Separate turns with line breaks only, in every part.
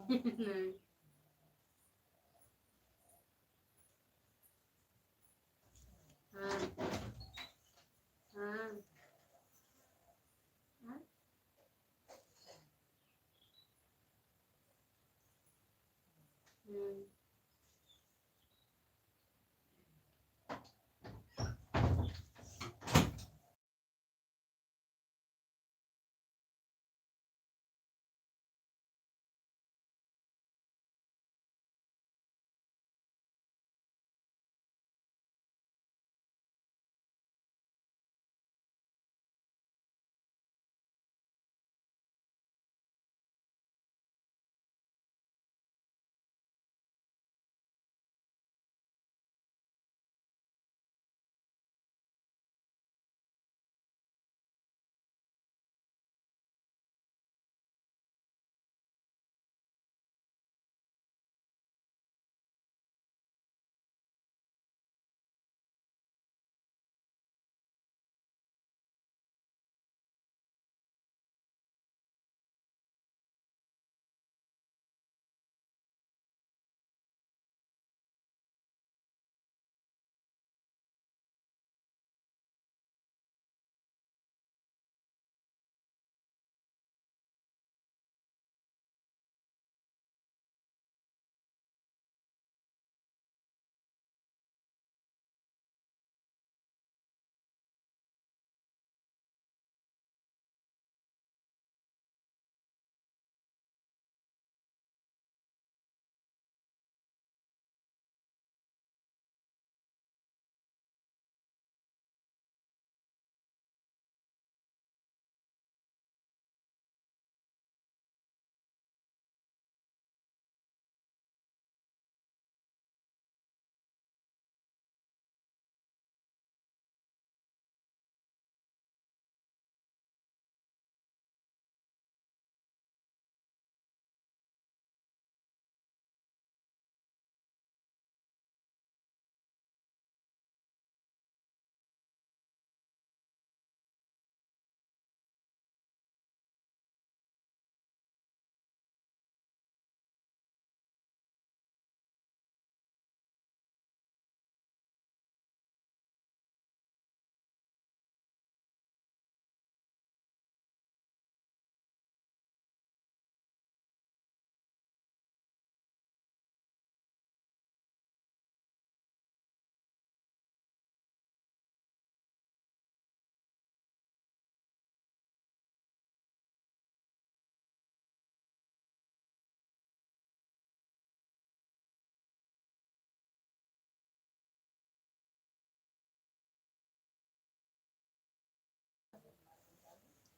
नहीं। हाँ हाँ हाँ। हम्म।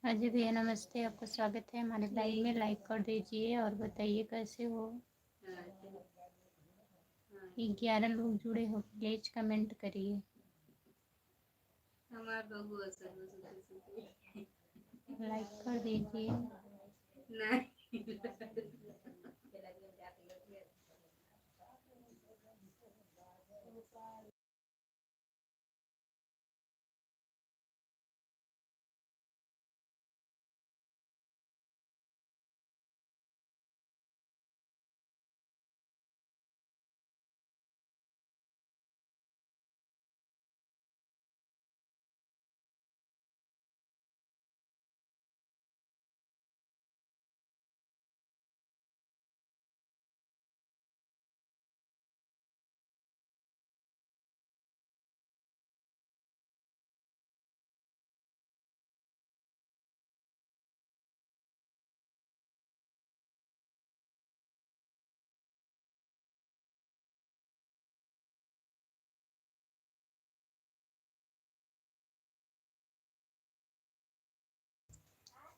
हाँ जी भैया नमस्ते, आपका स्वागत है हमारे लाइव में। लाइक कर दीजिए और बताइए कैसे हो।
हाँ, चलो। हाँ।
11 लोग जुड़े हो, प्लीज कमेंट करिए।
हमार बबू असल में सुते सुते
लाइक कर दीजिए।
नहीं।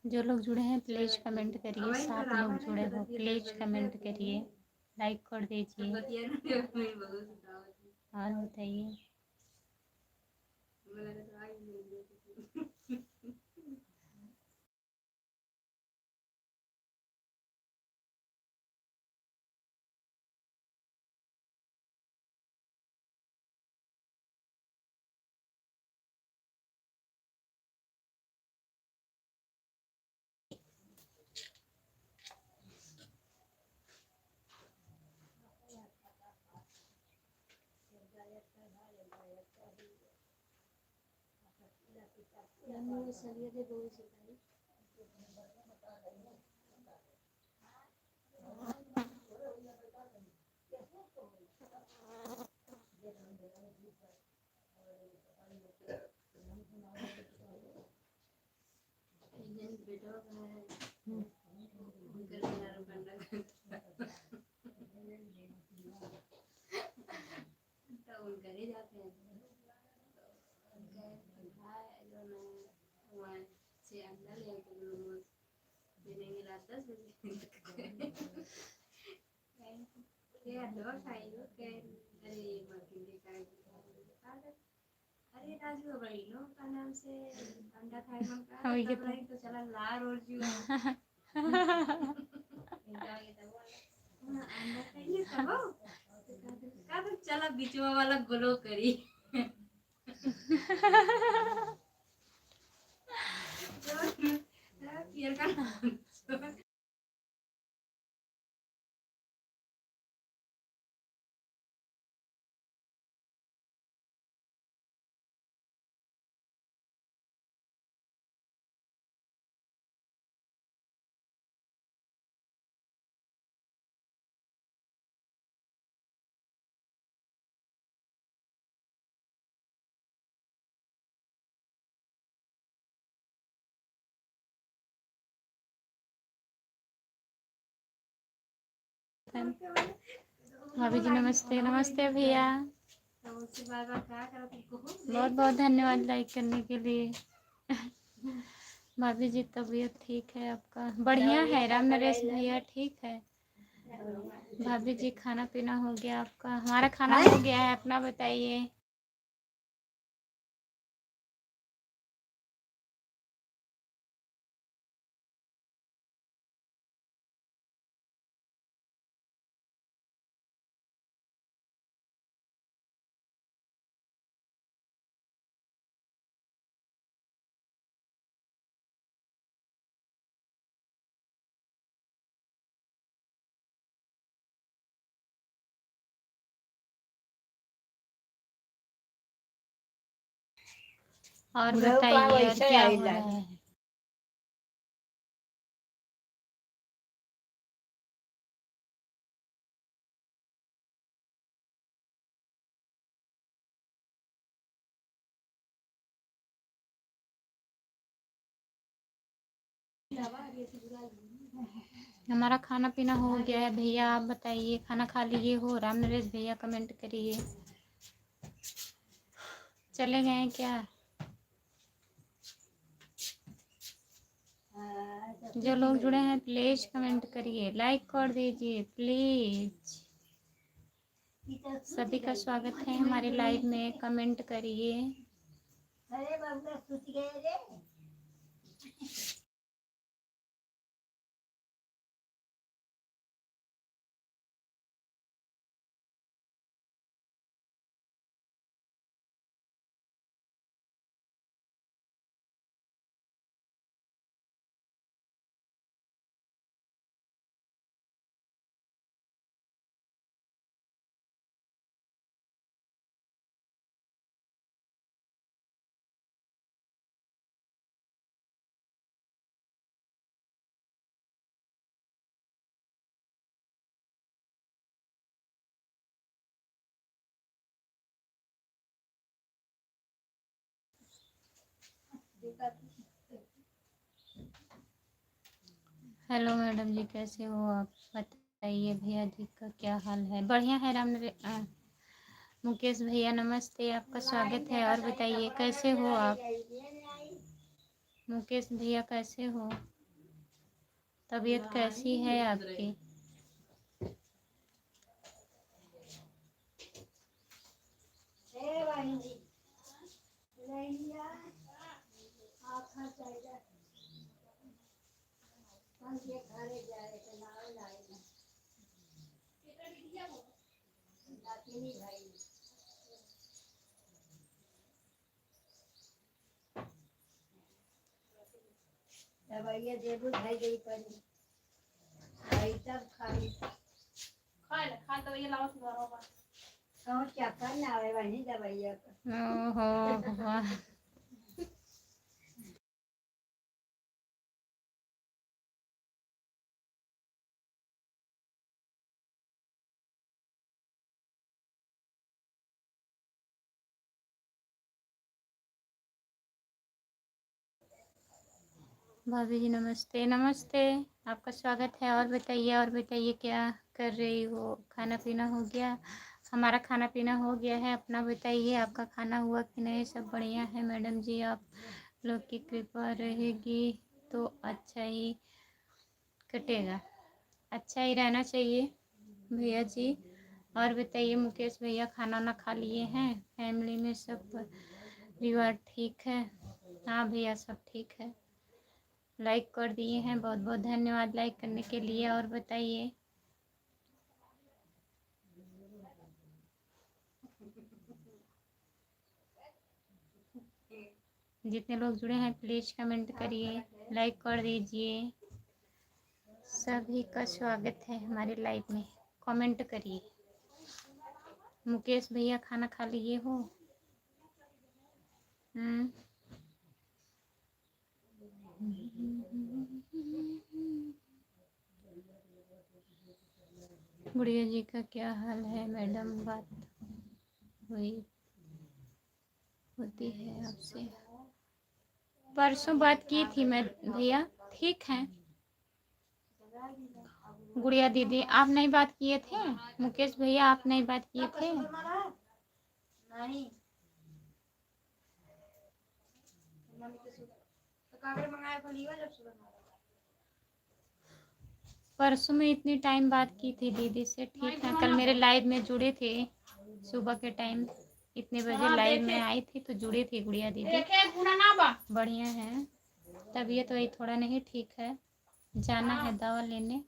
जो लोग जुड़े हैं प्लीज कमेंट करिए। 7 लोग जुड़े हो, प्लीज कमेंट करिए, लाइक कर दीजिए और बताइए।
नमो सलिया दे बोल सिखाई इंजन बेटा है उनके यार बंदा तो उनके ही जाते हैं उनके भाई जो मैं वहाँ से अंदर ले के लोग देने रास्ता से क्या दवा खाई हो क्या अरे मर्किन देखा अरे राजू भाई नो का नाम से अंडा खाए मन का तब रही तो चला लार और जीवा इंदा ये तो अंडा खाइए तब का तो चला बिचवा वाला गोलो करी पियर का
भाभी जी नमस्ते। नमस्ते भैया, बहुत बहुत धन्यवाद लाइक करने के लिए। भाभी जी तबीयत ठीक है आपका? बढ़िया है। राम नरेश भैया ठीक है। भाभी जी खाना पीना हो गया आपका? हमारा खाना हो गया है, अपना बताइए। और बताइए और क्या हो रहा है? हमारा खाना पीना हो गया है भैया, आप बताइए खाना खा लिए हो? राम नरेश भैया कमेंट करिए। चले गए क्या? जो लोग जुड़े हैं प्लीज कमेंट करिए, लाइक कर दीजिए प्लीज। सभी का स्वागत है हमारे लाइव में, कमेंट करिए। अरे बाबू कुछ गए रे। हेलो मैडम जी, कैसे हो आप? बताइए भैया जी का क्या हाल है? बढ़िया है राम मुकेश भैया नमस्ते, आपका स्वागत है। और बताइए कैसे हो आप? मुकेश भैया कैसे हो? तबीयत कैसी है आपकी? दवाइयाँ देबू भाई गई पड़ी भाई तब खाई खा दवाइयाँ लाओ सुधारो बा कौन क्या करना है वही दवाइयाँ का। ओहो भाभी जी नमस्ते। नमस्ते, आपका स्वागत है। और बताइए क्या कर रही हो? खाना पीना हो गया? हमारा खाना पीना हो गया है। अपना बताइए, आपका खाना हुआ कि नहीं? सब बढ़िया है मैडम जी। आप लोग की कृपा रहेगी तो अच्छा ही कटेगा, अच्छा ही रहना चाहिए भैया जी। और बताइए मुकेश भैया, खाना ना खा लिए हैं? फैमिली में सब परिवार ठीक है? हाँ भैया, सब ठीक है। लाइक कर दिए हैं, बहुत बहुत धन्यवाद लाइक करने के लिए। और बताइए, जितने लोग जुड़े हैं प्लीज़ कमेंट करिए, लाइक कर दीजिए। सभी का स्वागत है हमारे लाइव में। कमेंट करिए। मुकेश भैया, खाना खा लिए हो? गुड़िया जी का क्या हाल है मैडम? बात हुई होती है आपसे? परसों बात की थी मैं भैया, ठीक है। गुड़िया दीदी, आप नहीं बात किए थे? मुकेश भैया, आप नहीं बात किए थे? नहीं। परसों में इतनी टाइम बात की थी दीदी से, ठीक है। कल मेरे लाइव में जुड़े थे सुबह के टाइम, इतने बजे लाइव में आई थी तो जुड़ी थी गुड़िया दीदी। बढ़िया है, तबीयत वही थोड़ा नहीं ठीक है, जाना है दवा लेने।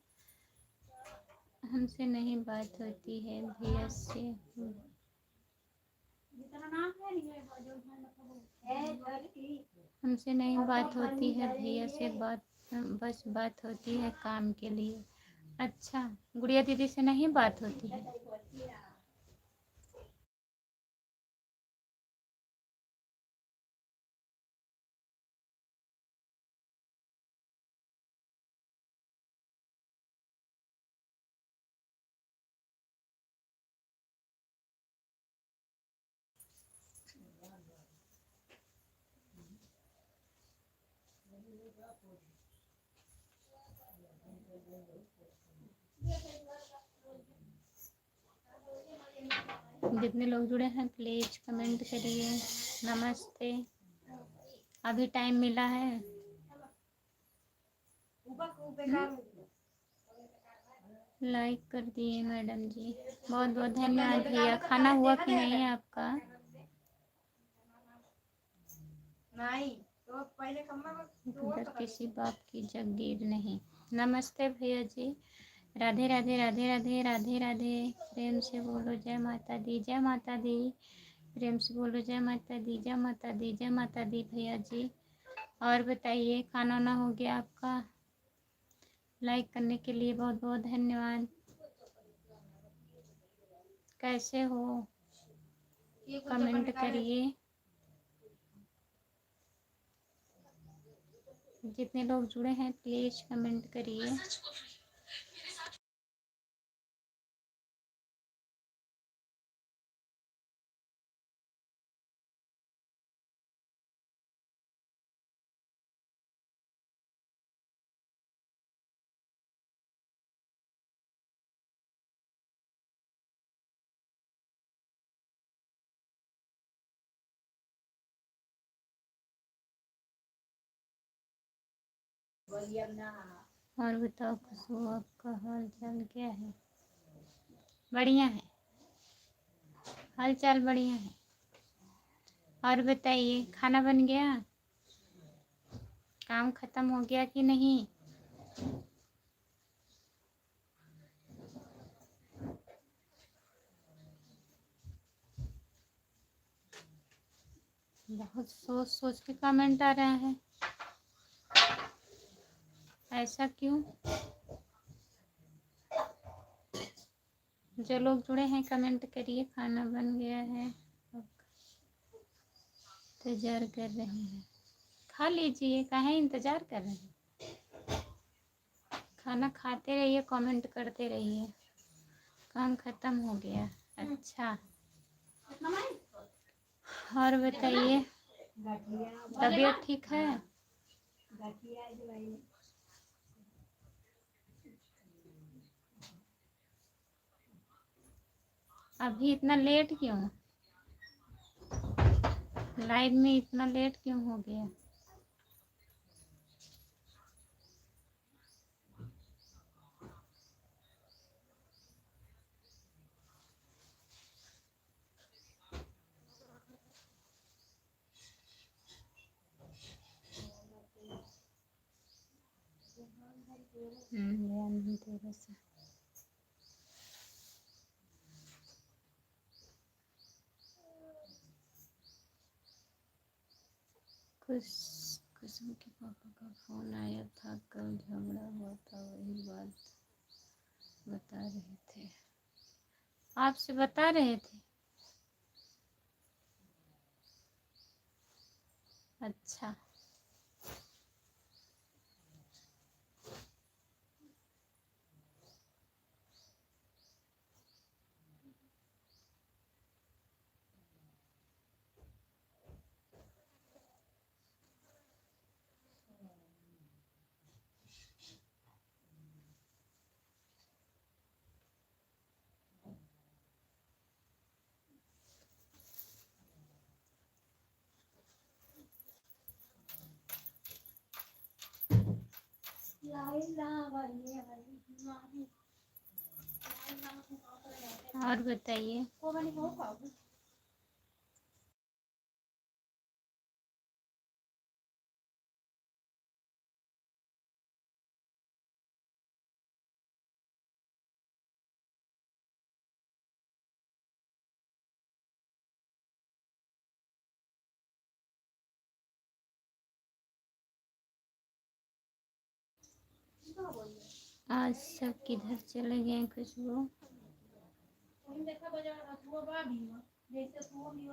हमसे नहीं बात होती है भैया से। हमसे नहीं बात होती है भैया से, बस बात होती है काम के लिए। अच्छा, गुड़िया दीदी से नहीं बात होती है? जितने लोग जुड़े हैं प्लीज कमेंट करिए। नमस्ते, अभी टाइम मिला है। लाइक कर दिए मैडम जी, बहुत बहुत धन्यवाद भैया। खाना हुआ कि नहीं आपका? नहीं, तो पहले इधर किसी बाप की जगीर नहीं। नमस्ते भैया जी, राधे राधे राधे राधे राधे राधे। प्रेम से बोलो जय माता दी, जय माता दी। प्रेम से बोलो जय माता दी, जय माता दी, जय माता दी भैया जी। और बताइए, खाना ना हो गया आपका? लाइक करने के लिए बहुत बहुत धन्यवाद। कैसे हो? कमेंट करिए। जितने लोग जुड़े हैं प्लीज कमेंट करिए। और बताओ खुशबू, आपका हाल चाल क्या है? बढ़िया है, हाल चाल बढ़िया है। और बताइए, खाना बन गया? काम खत्म हो गया कि नहीं? बहुत सोच सोच के कमेंट आ रहा है, ऐसा क्यों? जो लोग जुड़े हैं कमेंट करिए। खाना बन गया है, इंतजार कर रहे हैं। खा लीजिए, काहे इंतजार कर रहे हैं? खाना खाते रहिए, कमेंट करते रहिए। काम खत्म हो गया, अच्छा। और बताइए, तबीयत ठीक है?
गठिया है भाई।
अभी इतना लेट क्यों? लाइव में इतना लेट क्यों हो गया? तेरह से खुशबू के पापा का फोन आया था, कल झगड़ा हुआ था, वही बात बता रहे थे। आपसे बता रहे थे? अच्छा। और बताइए। आज सब किधर चले गए खुशबू?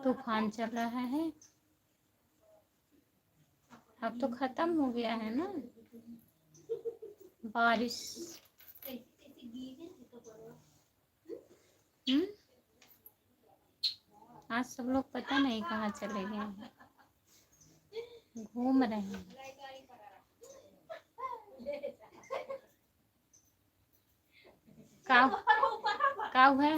तूफान चल रहा है। अब तो खत्म हो गया है ना बारिश। आज सब लोग पता नहीं कहाँ चले गए हैं, घूम रहे हैं। काव काव है।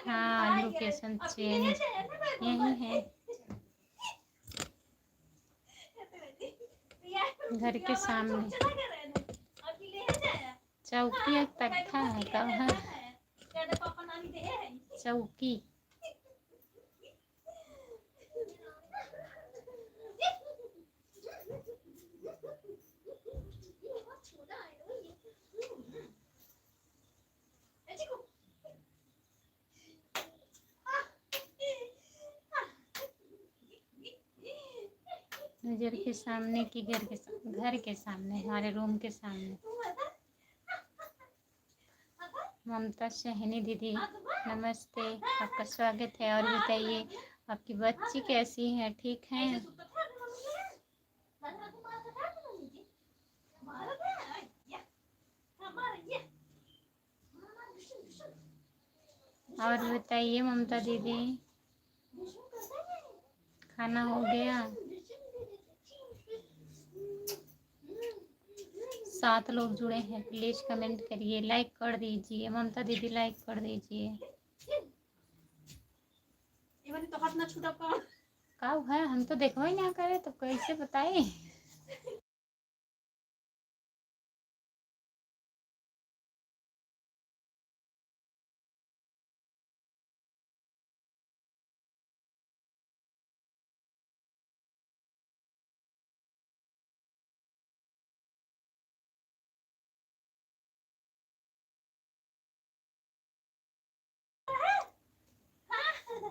हाँ, लोकेशन चेंज यही है, घर के सामने चौकी एक तख्ता है। कब है चौकी? नजर के सामने की घर के सामने, हमारे रूम के सामने। ममता सहनी दीदी नमस्ते, आपका स्वागत है। और बताइए आपकी बच्ची कैसी है, ठीक है? और बताइए ममता दीदी, खाना हो गया? 7 लोग जुड़े हैं, प्लीज कमेंट करिए, लाइक कर दीजिए। ममता दीदी लाइक कर दीजिए। कब है? हम तो देखो ही ना करे तो कैसे बताए?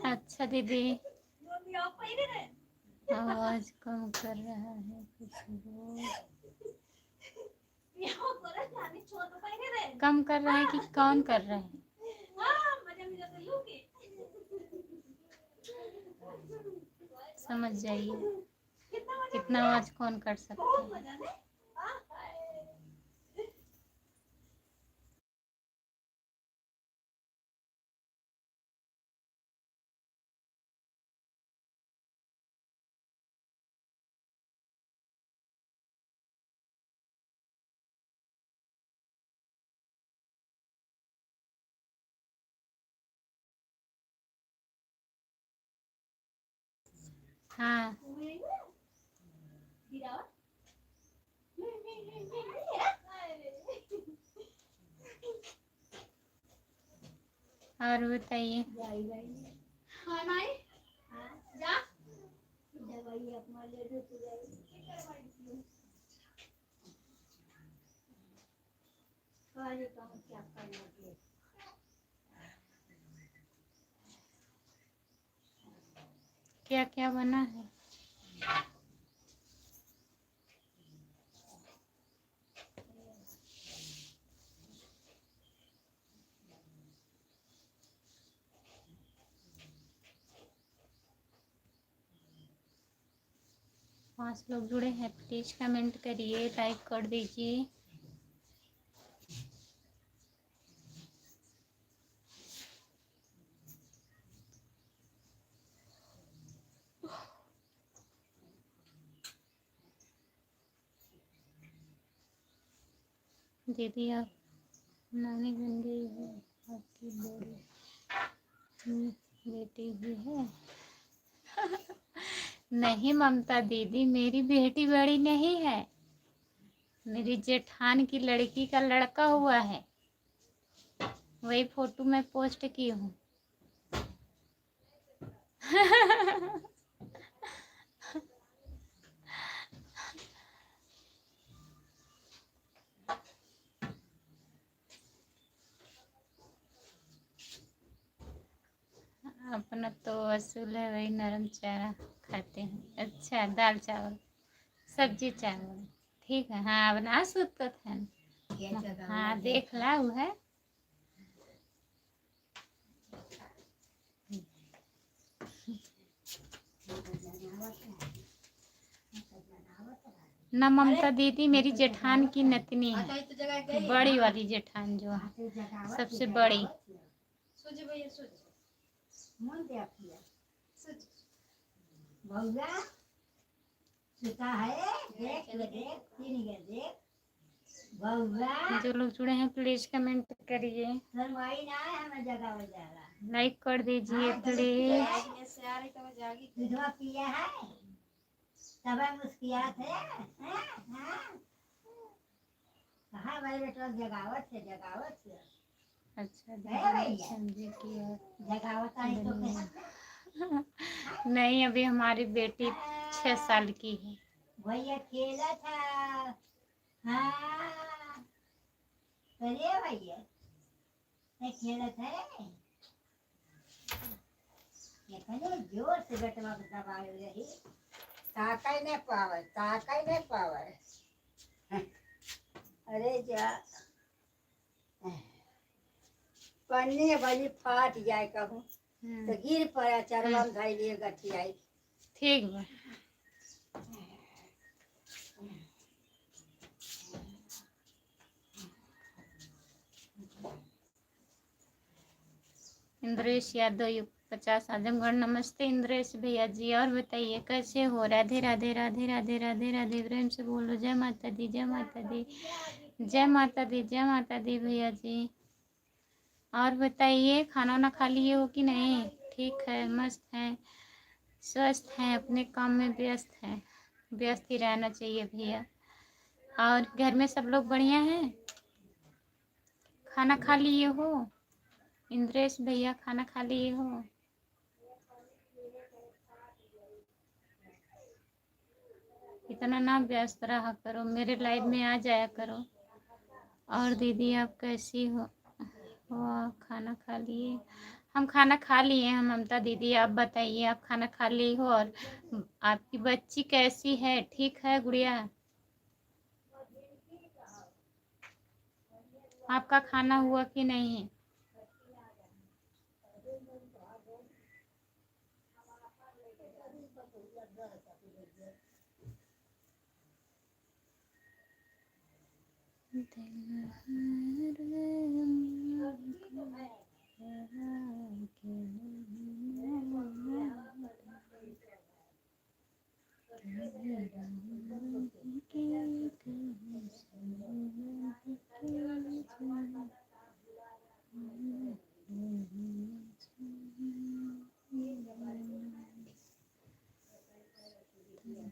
अच्छा दीदी, आवाज कम कर रहा है खुशबू। कम कर रहा है कि कौन कर रहा है? समझ जाइए कितना आवाज कौन कर सकते हैं। हाँ और बताइए। क्या क्या बना है? पांच लोग जुड़े हैं, प्लीज कमेंट करिए, लाइक कर दीजिए। दीदी आप नानी बन गई है, आपकी बड़ी बेटी भी है। नहीं ममता दीदी, मेरी बेटी बड़ी नहीं है, मेरी जेठान की लड़की का लड़का हुआ है, वही फोटो मैं पोस्ट की हूँ। अपना तो असूल है, वही नरम चारा खाते हैं। अच्छा दाल चावल सब्जी चावल ठीक है। हाँ बना सकते थे। हाँ देख ला वो है। न ममता दीदी मेरी जेठान की नतनी है, बड़ी वाली जेठान जो है सबसे बड़ी। जो लोग जुड़े हैं प्लीज कमेंट करिए, लाइक कर दीजिए प्लीज। अच्छा समझे कि नहीं, अभी हमारी बेटी 6 साल की है। भैया खेला था। हाँ भैया खेला था, जोर से बेटवा को दबाए रही, ताका नहीं पावर। अरे जा पन्नी वाली फाट जाए कहूँ तो गिर पड़ा, चरवा में धैल लिए गठियाई। ठीक बा। इंद्रेश यादव युग 50 आजमगढ़। नमस्ते इंद्रेश भैया जी, और बताइए कैसे हो? राधे राधे राधे राधे राधे राधे। प्रेम से बोलो जय माता दी, जय माता दी, जय माता दी, जय माता दी भैया जी। और बताइए खाना वाना खा लिए हो कि नहीं? ठीक है, मस्त हैं, स्वस्थ हैं, अपने काम में व्यस्त हैं। व्यस्त ही रहना चाहिए भैया। और घर में सब लोग बढ़िया हैं? खाना खा लिए हो इंद्रेश भैया? खाना खा लिए हो? इतना ना व्यस्त रहा करो, मेरे लाइव में आ जाया करो। और दीदी आप कैसी हो? खाना खा लिए? हम खाना खा लिए हैं ममता दीदी, आप बताइए आप खाना खा ली हो? और आपकी बच्ची कैसी है? ठीक है गुड़िया? आपका खाना हुआ कि नहीं?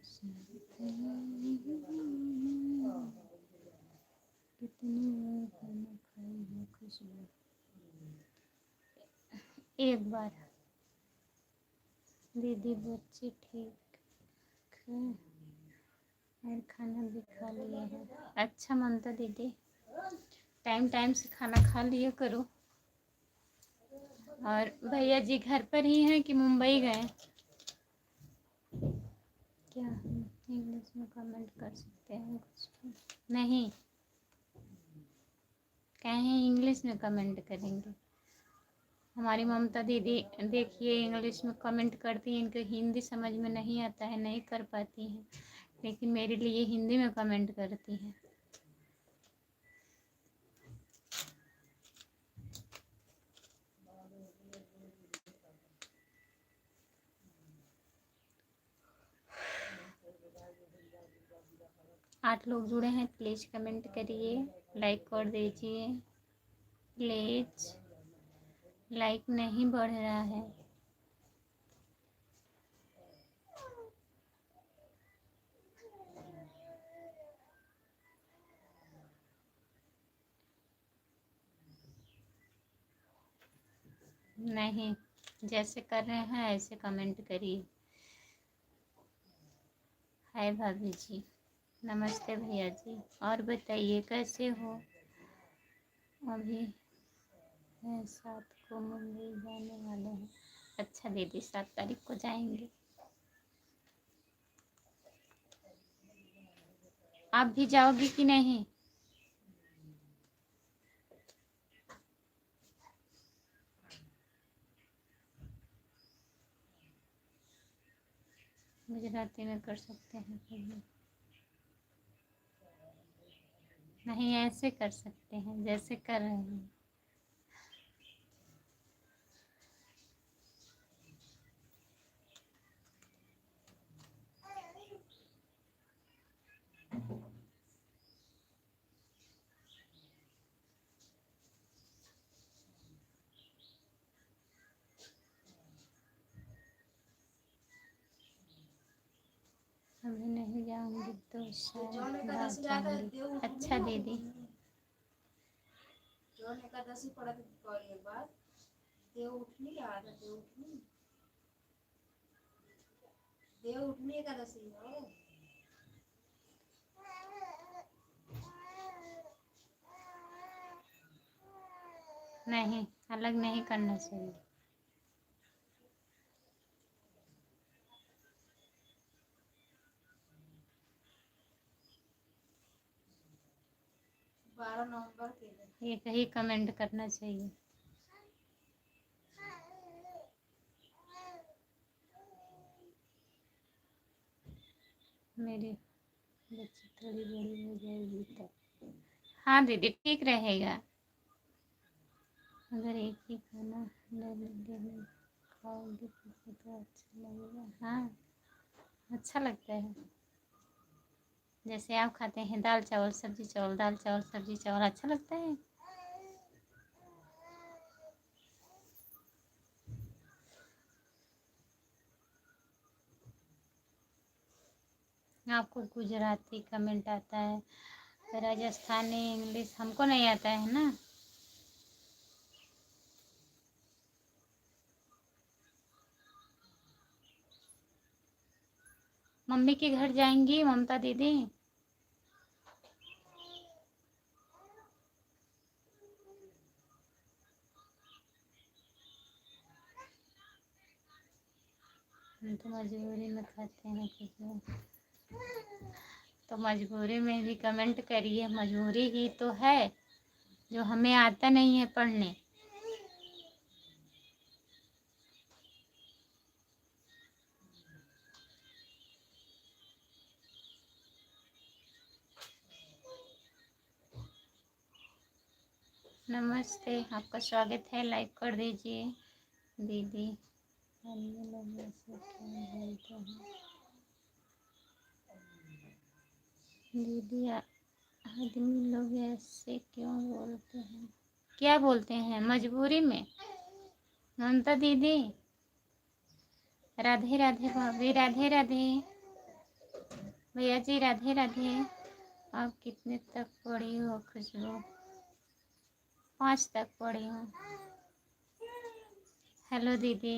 कितनी बार खाना खाई हो खुशबू? एक बार। दीदी बच्चे ठीक है और खाना भी खा लिया है। अच्छा ममता दीदी, टाइम टाइम से खाना खा लिया करो। और भैया जी घर पर ही हैं कि मुंबई गए? क्या हम इंग्लिश में कमेंट कर सकते हैं कुछ? नहीं, कहीं इंग्लिश में कमेंट करेंगे? हमारी ममता दीदी देखिए इंग्लिश में कमेंट करती हैं, इनको हिंदी समझ में नहीं आता है, नहीं कर पाती हैं, लेकिन मेरे लिए हिंदी में कमेंट करती हैं। आठ लोग जुड़े हैं, प्लीज़ कमेंट करिए, लाइक कर दीजिए प्लीज़। लाइक नहीं बढ़ रहा है। नहीं, जैसे कर रहे हैं ऐसे कमेंट करिए। हाय भाभी जी, नमस्ते भैया जी, और बताइए कैसे हो? अभी 7 को मुंबई जाने वाले हैं। अच्छा दीदी, 7 तारीख को जाएंगे। आप भी जाओगी कि नहीं? गुजराती में कर सकते हैं कभी? नहीं, ऐसे कर सकते हैं जैसे कर रहे हैं। अभी नहीं जाऊंगी तो शायद बाद जाऊंगी। अच्छा दीदी,
जौन एकादशी पड़त के बाद देव उठनी याद है। देव उठनी एकादशी हो।
नहीं, अलग नहीं करना चाहिए।
नवंबर के
एक ही कमेंट करना चाहिए। मेरी बच्ची थोड़ी बड़ी हो जाएगी तब। हाँ दीदी, ठीक रहेगा। अगर एक ही खाना डेली खाओगे तो अच्छा लगेगा। हाँ, अच्छा लगता है। जैसे आप खाते हैं दाल चावल सब्जी चावल, दाल चावल सब्जी चावल, अच्छा लगता है। आपको गुजराती कमेंट आता है, राजस्थानी, इंग्लिश हमको नहीं आता है ना। मम्मी के घर जाएंगी ममता दीदी? हम तो मजबूरी में खाते हैं कुछ। तो मजबूरी में भी कमेंट करिए, मजबूरी ही तो है, जो हमें आता नहीं है पढ़ने। नमस्ते, आपका स्वागत है, लाइक कर दीजिए दीदी। अन्य लोग ऐसे क्यों बोलते हैं दीदी? आदमी लोग ऐसे क्यों बोलते हैं? क्या बोलते हैं? मजबूरी में ममता दीदी। राधे राधे भाभी, राधे राधे। भैया जी राधे राधे। आप कितने तक पढ़ी हो खुशबू? 5 तक पढ़ी हूँ। हेलो दीदी।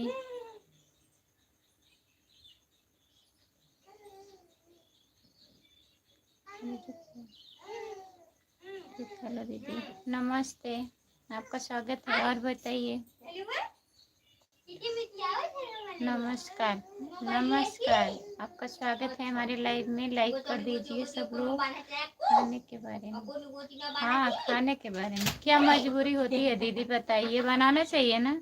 हेलो दीदी, नमस्ते, आपका स्वागत है। और बताइए। नमस्कार नमस्कार, आपका स्वागत है हमारे लाइव में। लाइक कर दीजिए सब लोग। खाने के बारे में, हाँ खाने के बारे में क्या मजबूरी होती है दीदी बताइए? बनाना चाहिए ना।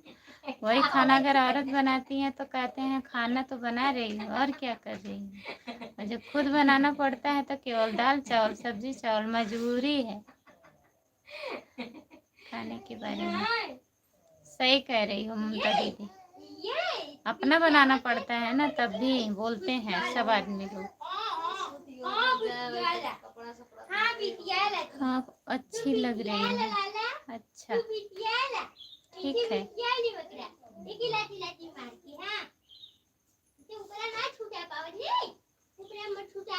वही खाना अगर औरत बनाती है तो कहते हैं खाना तो बना रही है और क्या कर रही है। और जब खुद बनाना पड़ता है तो केवल दाल चावल सब्जी चावल मजबूरी है। खाने के बारे में सही कह रही हो ममता दीदी। अपना बनाना पड़ता है ना, तब भी बोलते हैं सब आदमी लोग। हाँ अच्छी लग रही है। अच्छा ठीक है।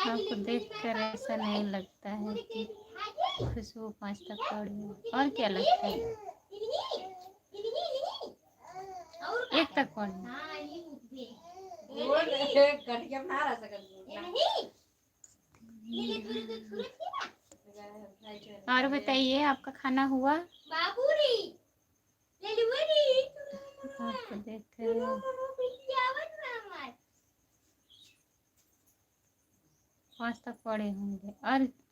आपको देख कर ऐसा नहीं लगता है कि खुशबू 5 तक पढ़ी है। और क्या लगता है? 1 तक पढ़ी। और बताइए आपका खाना हुआ? आपको देख कर 5 तक पढ़े होंगे।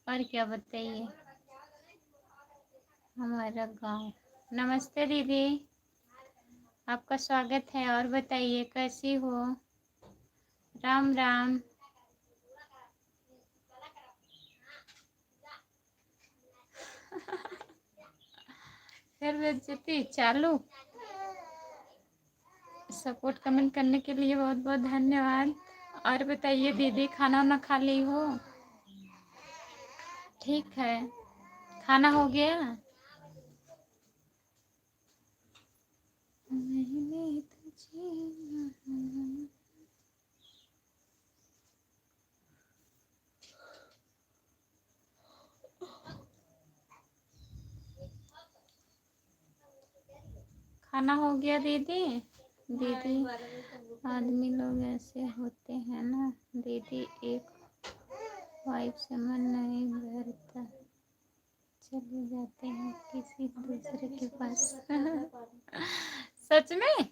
और क्या बताइए। हमारा गांव। नमस्ते दीदी, आपका स्वागत है। और बताइए कैसी हो? राम राम। फिर बेइज्जती चालू। सपोर्ट कमेंट करने के लिए बहुत बहुत धन्यवाद। और बताइए दीदी, खाना वाना खा ली हो? ठीक है, खाना हो गया? खाना हो गया दीदी? दीदी आदमी लोग ऐसे होते हैं ना दीदी, एक वाइफ से मन नहीं भरता, चले जाते हैं किसी दूसरे के पास। सच में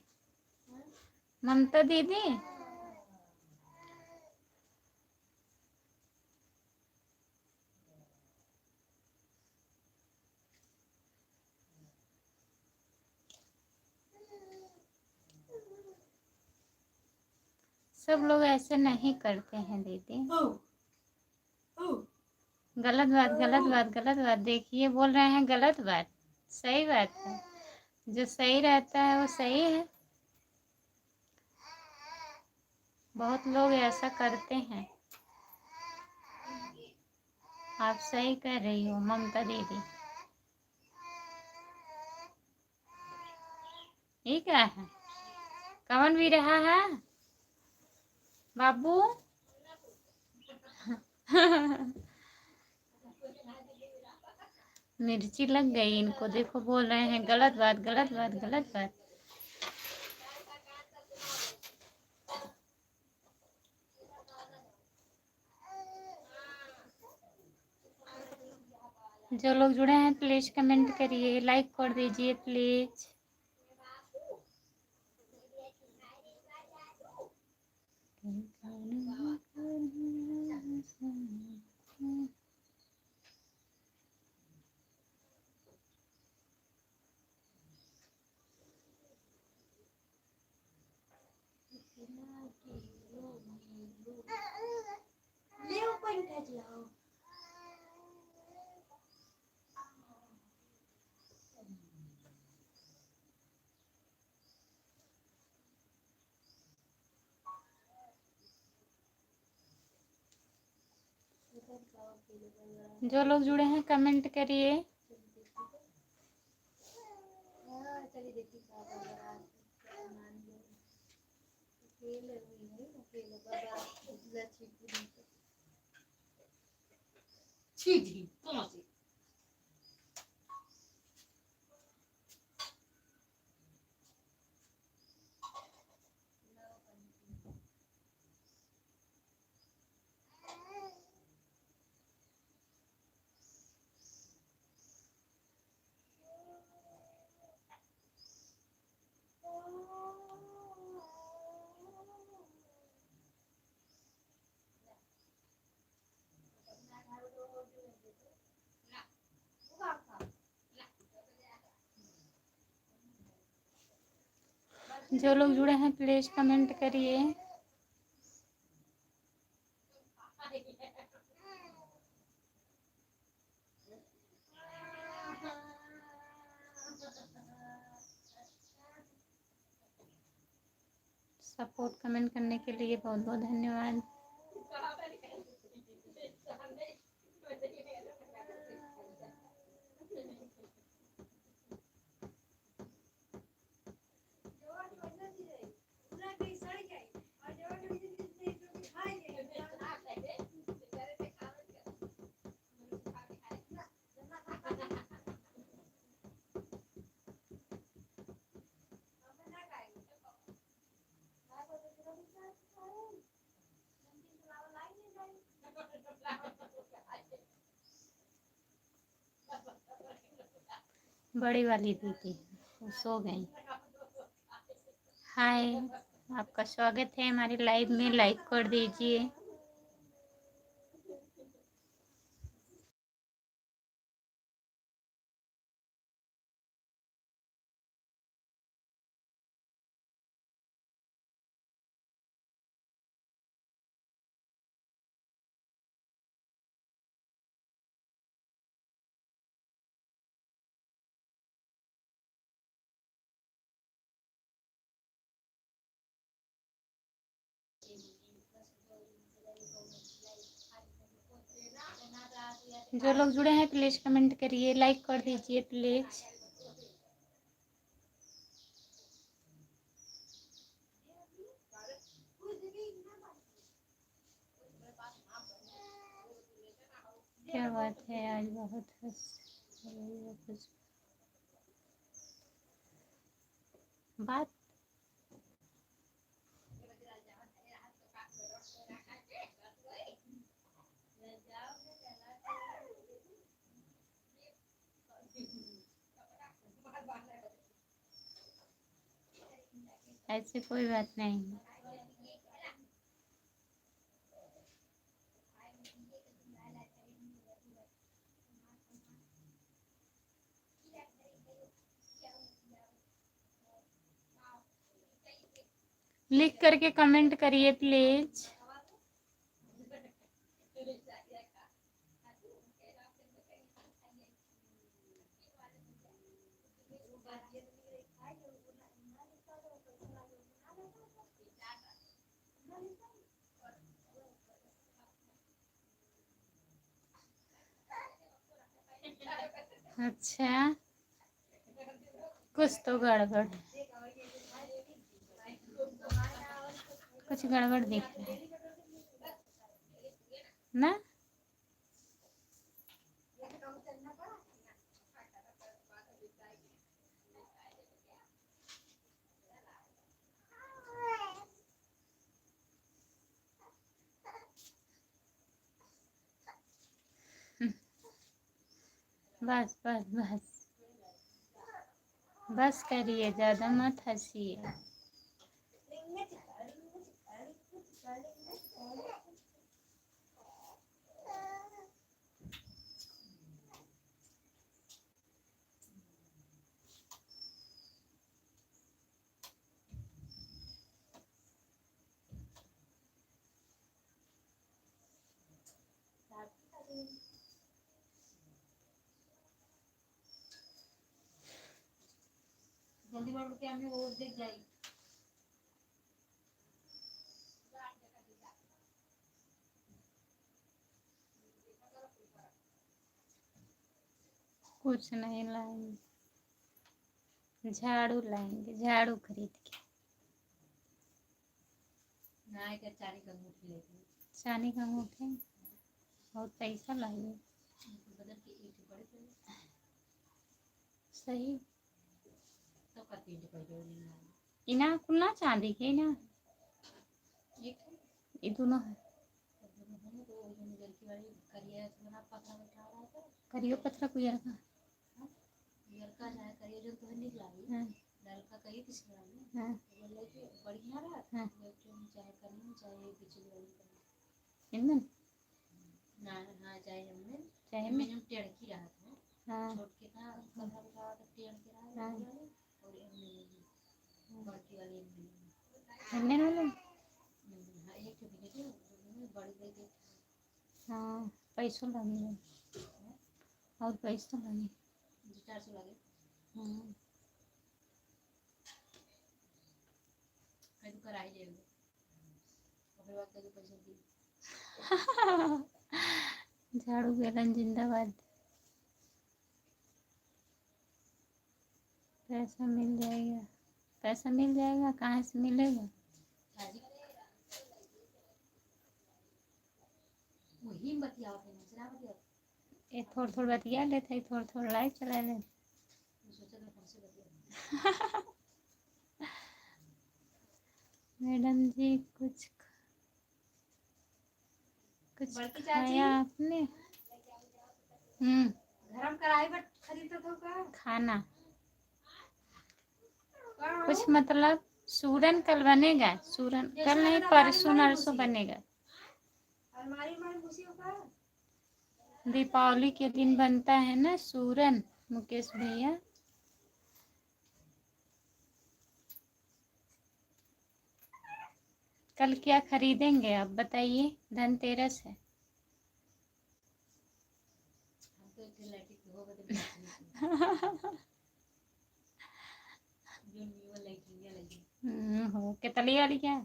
ममता दीदी? सब लोग ऐसे नहीं करते हैं दीदी। गलत बात गलत बात गलत बात। देखिए बोल रहे हैं गलत बात। सही बात है, जो सही रहता है वो सही है। बहुत लोग ऐसा करते हैं। आप सही कह रही हो ममता दीदी। ये क्या है? कौन भी रहा है बाबू? मिर्ची लग गई इनको। देखो बोल रहे हैं गलत बात गलत बात गलत बात। जो लोग जुड़े हैं प्लीज कमेंट करिए, लाइक कर दीजिए प्लीज। जो लोग जुड़े हैं कमेंट करिए।
छी जी पहुंचे
जो लोग जुड़े हैं प्लीज़ कमेंट करिए। सपोर्ट कमेंट करने के लिए बहुत बहुत धन्यवाद। बड़ी वाली दीदी वो सो गई। हाय, आपका स्वागत है हमारे लाइव में, लाइक कर दीजिए। जो लोग जुड़े हैं प्लीज़ कमेंट करिए, लाइक कर दीजिए प्लीज़। क्या बात है, आज बहुत कुछ बात। ऐसी कोई बात नहीं। लिख करके कमेंट करिए प्लीज। अच्छा, कुछ तो गड़बड़, कुछ गड़बड़ दिख रहा है ना। बस बस बस बस करिए, ज़्यादा मत हंसिए।
जल्दी बढ़ के हमें वो देख जाए।
कुछ नहीं लाएंगे, झाड़ू लाएंगे, झाड़ू खरीद के।
ना एक चारी का अंगूठी लेके,
चांदी का अंगूठी और पैसा लाइए। सही इना कुलना चांदी के ना ये दोनों है करियो पत्थर को यार का हाँ हाँ हाँ इनमें चाहे में हाँ हाँ इनमें वाले हाँ पैसों लगे और पैसों लगे हाँ झाड़ू बेलन जिंदाबाद पैसा मिल जाएगा कहाँ से मिलेगा ये थोड़ा थोड़ा बतिया लेते थोड़ा थोड़ा लाइव चला ले मैडम जी कुछ खाया आपने
गरम कढ़ाई पर खरीदा था का
खाना कुछ मतलब सूरन कल बनेगा सूरन कल नहीं परसों नरसों बनेगा
अलमारी में घुसी होगा
दीपावली के दिन बनता है ना सूरन मुकेश भैया कल क्या खरीदेंगे आप बताइए धनतेरस है हो कितली वाली क्या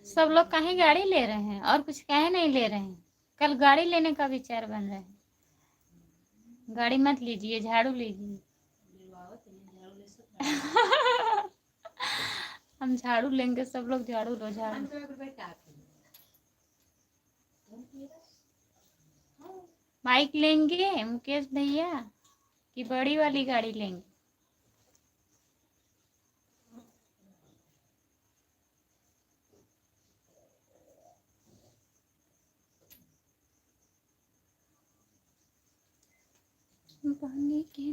सब लोग कहीं गाड़ी ले रहे हैं और कुछ कहे नहीं ले रहे हैं कल गाड़ी लेने का विचार बन रहा है गाड़ी मत लीजिए झाड़ू लीजिए हम झाड़ू लेंगे सब लोग झाड़ू लो झाड़ू बाइक लेंगे मुकेश भैया कि बड़ी वाली गाड़ी लेंगे पानी के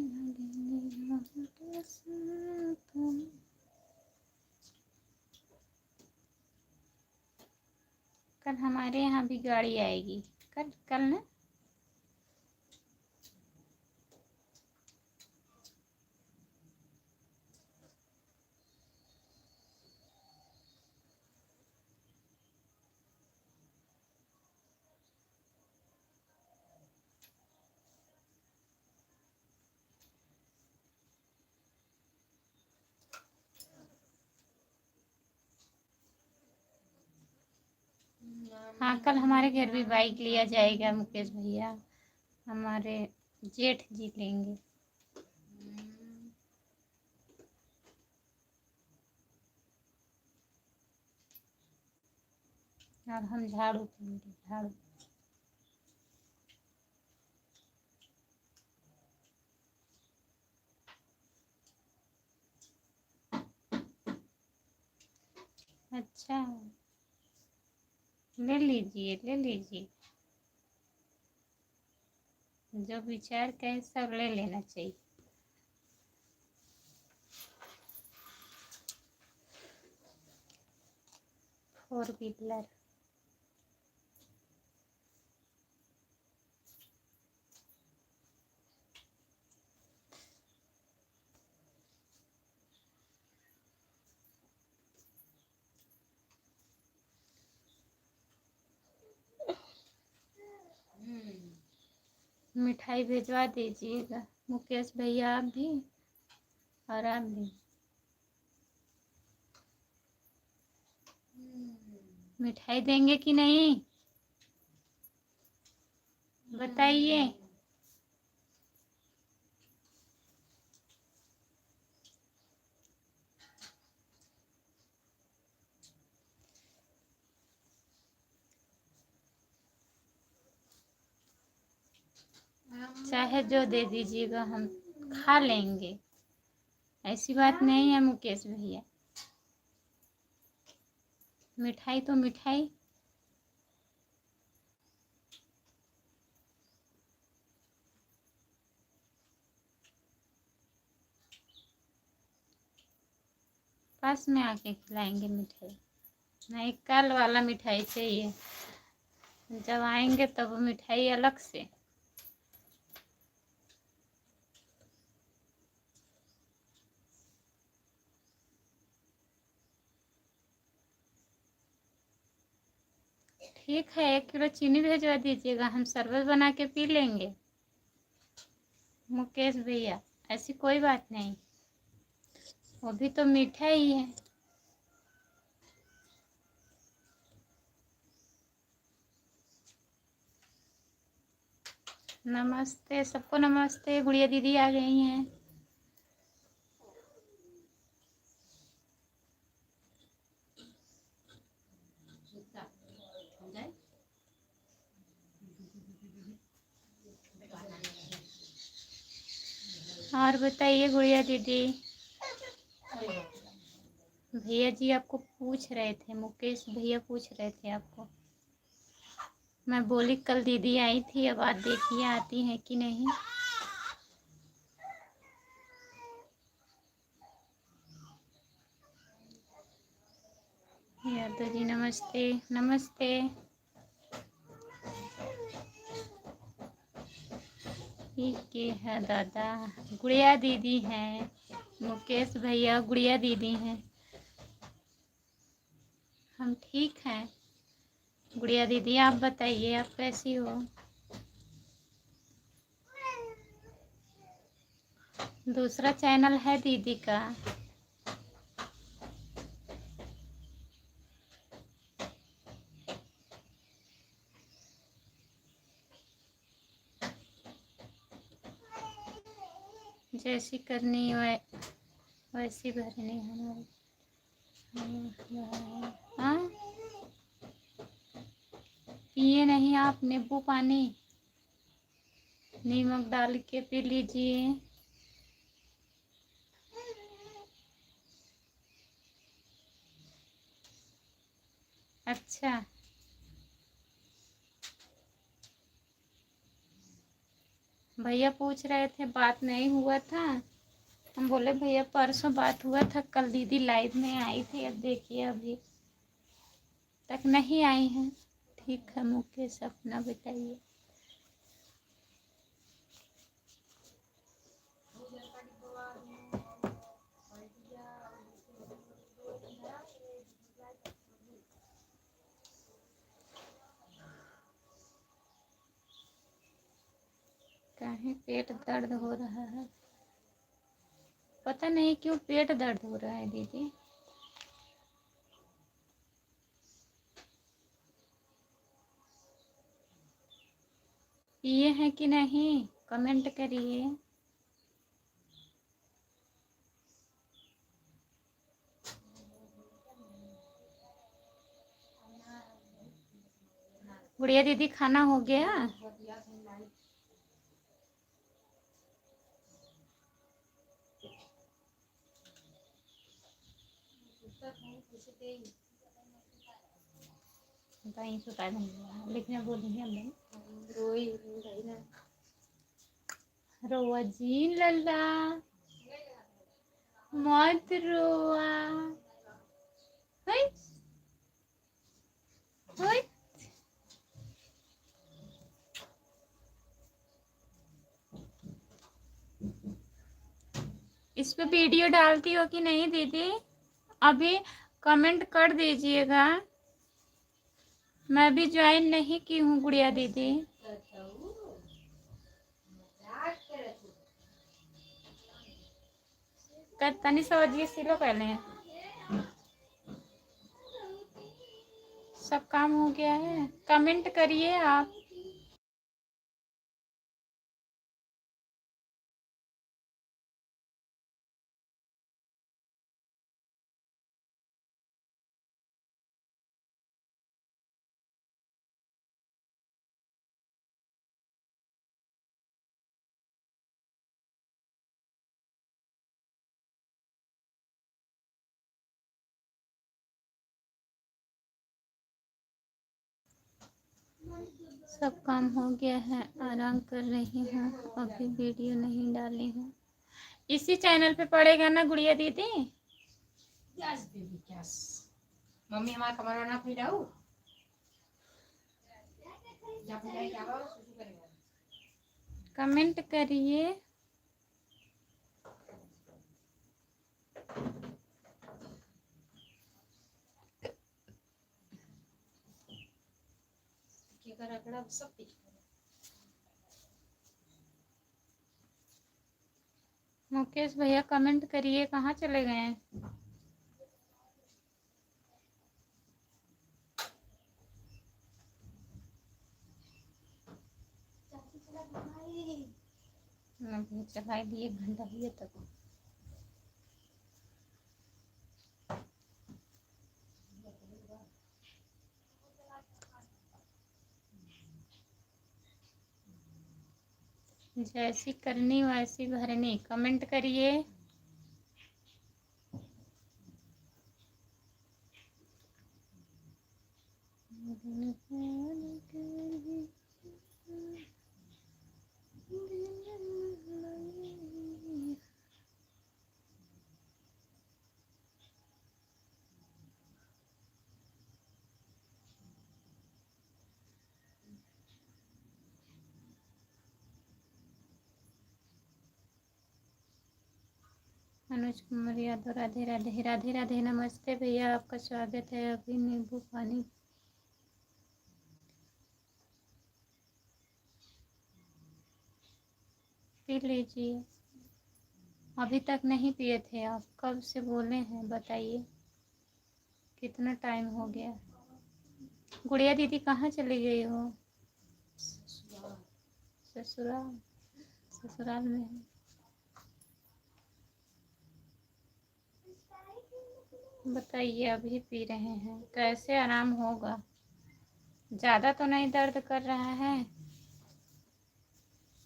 कल हमारे यहाँ भी गाड़ी आएगी कल कल ना हाँ कल हमारे घर भी बाइक लिया जाएगा मुकेश भैया हमारे जेठ जी लेंगे और हम झाड़ू लेंगे झाड़ू अच्छा ले लीजिए जो विचार कहे सब ले लेना चाहिए फोर व्हीलर मिठाई भिजवा दीजिएगा मुकेश भैया, आप भी और आप भी। मिठाई देंगे कि नहीं बताइए। चाहे जो दे दीजिएगा हम खा लेंगे, ऐसी बात नहीं है मुकेश भैया। मिठाई तो मिठाई। पास में आके खिलाएंगे मिठाई। नहीं, कल वाला मिठाई चाहिए, जब आएंगे तब मिठाई अलग से। ठीक है, 1 किलो चीनी भेजवा दीजिएगा, हम शरबत बना के पी लेंगे मुकेश भैया, ऐसी कोई बात नहीं, वो भी तो मीठा ही है। नमस्ते सबको, नमस्ते। गुड़िया दीदी आ गई हैं। और बताइए गुड़िया दीदी। भैया जी आपको पूछ रहे थे, मुकेश भैया पूछ रहे थे आपको। मैं बोली कल दीदी आई थी, अब आज देखिए आती है कि नहीं। यादव जी नमस्ते, नमस्ते। ठीक है दादा। गुड़िया दीदी हैं, मुकेश भैया गुड़िया दीदी हैं। हम ठीक हैं गुड़िया दीदी, आप बताइए आप कैसी हो। दूसरा चैनल है दीदी का। जैसी करनी वैसी भरनी हमारी। हाँ, पिए नहीं आप नींबू पानी, नमक डाल के पी लीजिए। अच्छा, भैया पूछ रहे थे बात नहीं हुआ था, हम बोले भैया परसों बात हुआ था, कल दीदी लाइव में आई थी, अब देखिए अभी तक नहीं आई हैं। ठीक है मुकेश, अपना बताइए। काहे पेट दर्द हो रहा है, पता नहीं क्यों पेट दर्द हो रहा है दीदी। पिए हैं कि नहीं कमेंट करिए। गुड़िया दीदी खाना हो गया। लिखने बोलेंगे हम रोआ जी लल्ला, मत रोआ। इस पे वीडियो डालती हो कि नहीं दीदी, अभी कमेंट कर दीजिएगा। मैं भी ज्वाइन नहीं की हूँ गुड़िया दीदी। तनी समझिए, सिलो पहले। सब काम हो गया है, कमेंट करिए आप। सब काम हो गया है, आराम कर रही हूँ, अभी वीडियो नहीं डाली हूँ। इसी चैनल पे पड़ेगा ना गुड़िया दीदी?
Yes baby yes. मम्मी हमारा कमरा ना फिराऊ, जब जाए क्या करो सुसु करेगा।
कमेंट करिए।
क्या कर रखड़ा सब पीछे।
मुकेश भैया कमेंट करिए, कहाँ चले गए हैं? अभी चलाई दिए, 1 घंटा हुए तक। जैसी करनी वैसी भरनी, कमेंट करिए। अनुज कुमार यादव, राधे राधे। राधे राधे, नमस्ते भैया, आपका स्वागत है। अभी नींबू पानी पी लीजिए। अभी तक नहीं पिए थे आप? कब से बोले हैं बताइए, कितना टाइम हो गया? गुड़िया दीदी कहाँ चली गई हो? ससुराल। ससुराल में है। बताइए, अभी पी रहे हैं, कैसे आराम होगा? ज़्यादा तो नहीं दर्द कर रहा है?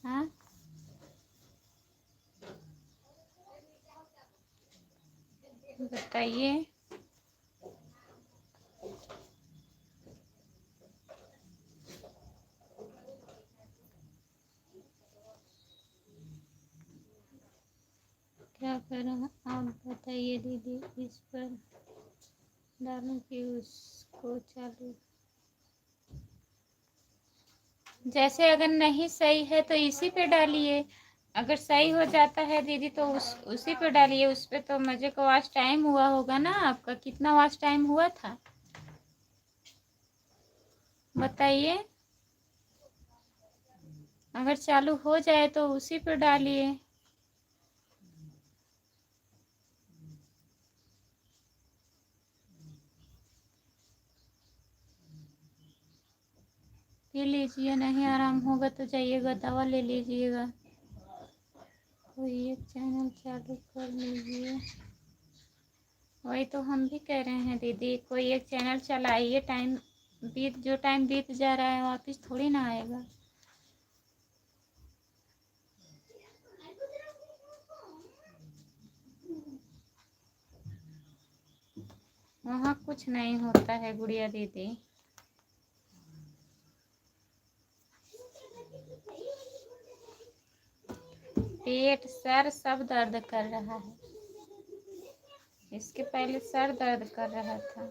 हाँ, बताइए। क्या करूँ आप बताइए दीदी, इस पर डालूं कि उसको चालू? जैसे अगर नहीं सही है तो इसी पे डालिए, अगर सही हो जाता है दीदी तो उसी पे डालिए। उस पे तो मुझे को वॉच टाइम हुआ होगा ना आपका? कितना वॉच टाइम हुआ था बताइए? अगर चालू हो जाए तो उसी पे डालिए। पी लीजिए, नहीं आराम होगा तो जाइएगा दवा ले लीजिएगा। कोई एक चैनल चालू कर लीजिए। वही तो हम भी कह रहे हैं दीदी, कोई एक चैनल चलाइए। जो टाइम बीत जा रहा है वापस थोड़ी ना आएगा। वहाँ कुछ नहीं होता है गुड़िया दीदी। पेट सर सब दर्द कर रहा है। इसके पहले सर दर्द कर रहा था।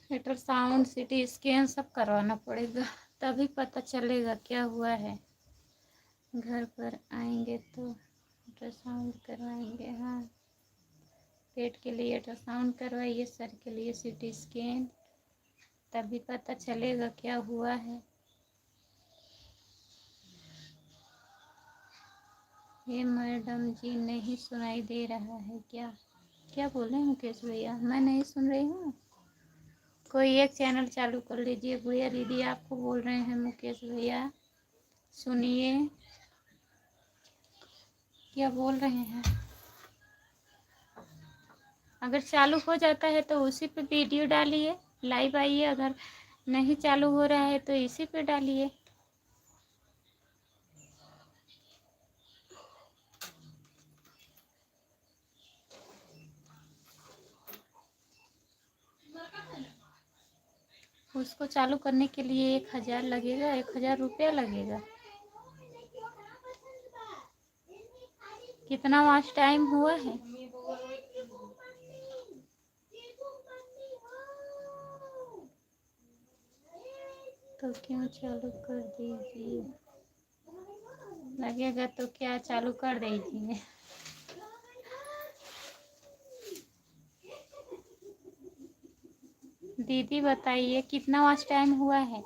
अल्ट्रासाउंड, सीटी स्कैन सब करवाना पड़ेगा, तभी पता चलेगा क्या हुआ है। घर पर आएंगे तो अल्ट्रासाउंड करवाएंगे। हाँ, पेट के लिए अल्ट्रासाउंड करवाइए, सर के लिए सीटी स्कैन, तभी पता चलेगा क्या हुआ है। ये मैडम जी नहीं सुनाई दे रहा है क्या? क्या बोल रहे हैं मुकेश भैया? मैं नहीं सुन रही हूँ। कोई एक चैनल चालू कर लीजिए। गुड़िया दीदी आपको बोल रहे हैं मुकेश भैया, सुनिए क्या बोल रहे हैं। अगर चालू हो जाता है तो उसी पे वीडियो डालिए, लाइव आइए। अगर नहीं चालू हो रहा है तो इसी पे डालिए। उसको चालू करने के लिए 1000 लगेगा, 1000 रुपया लगेगा। कितना वॉच टाइम हुआ है? तो क्यों चालू कर दीजिए। लगेगा तो क्या चालू कर दीजिए। दीदी बताइए कितना वॉच टाइम हुआ है?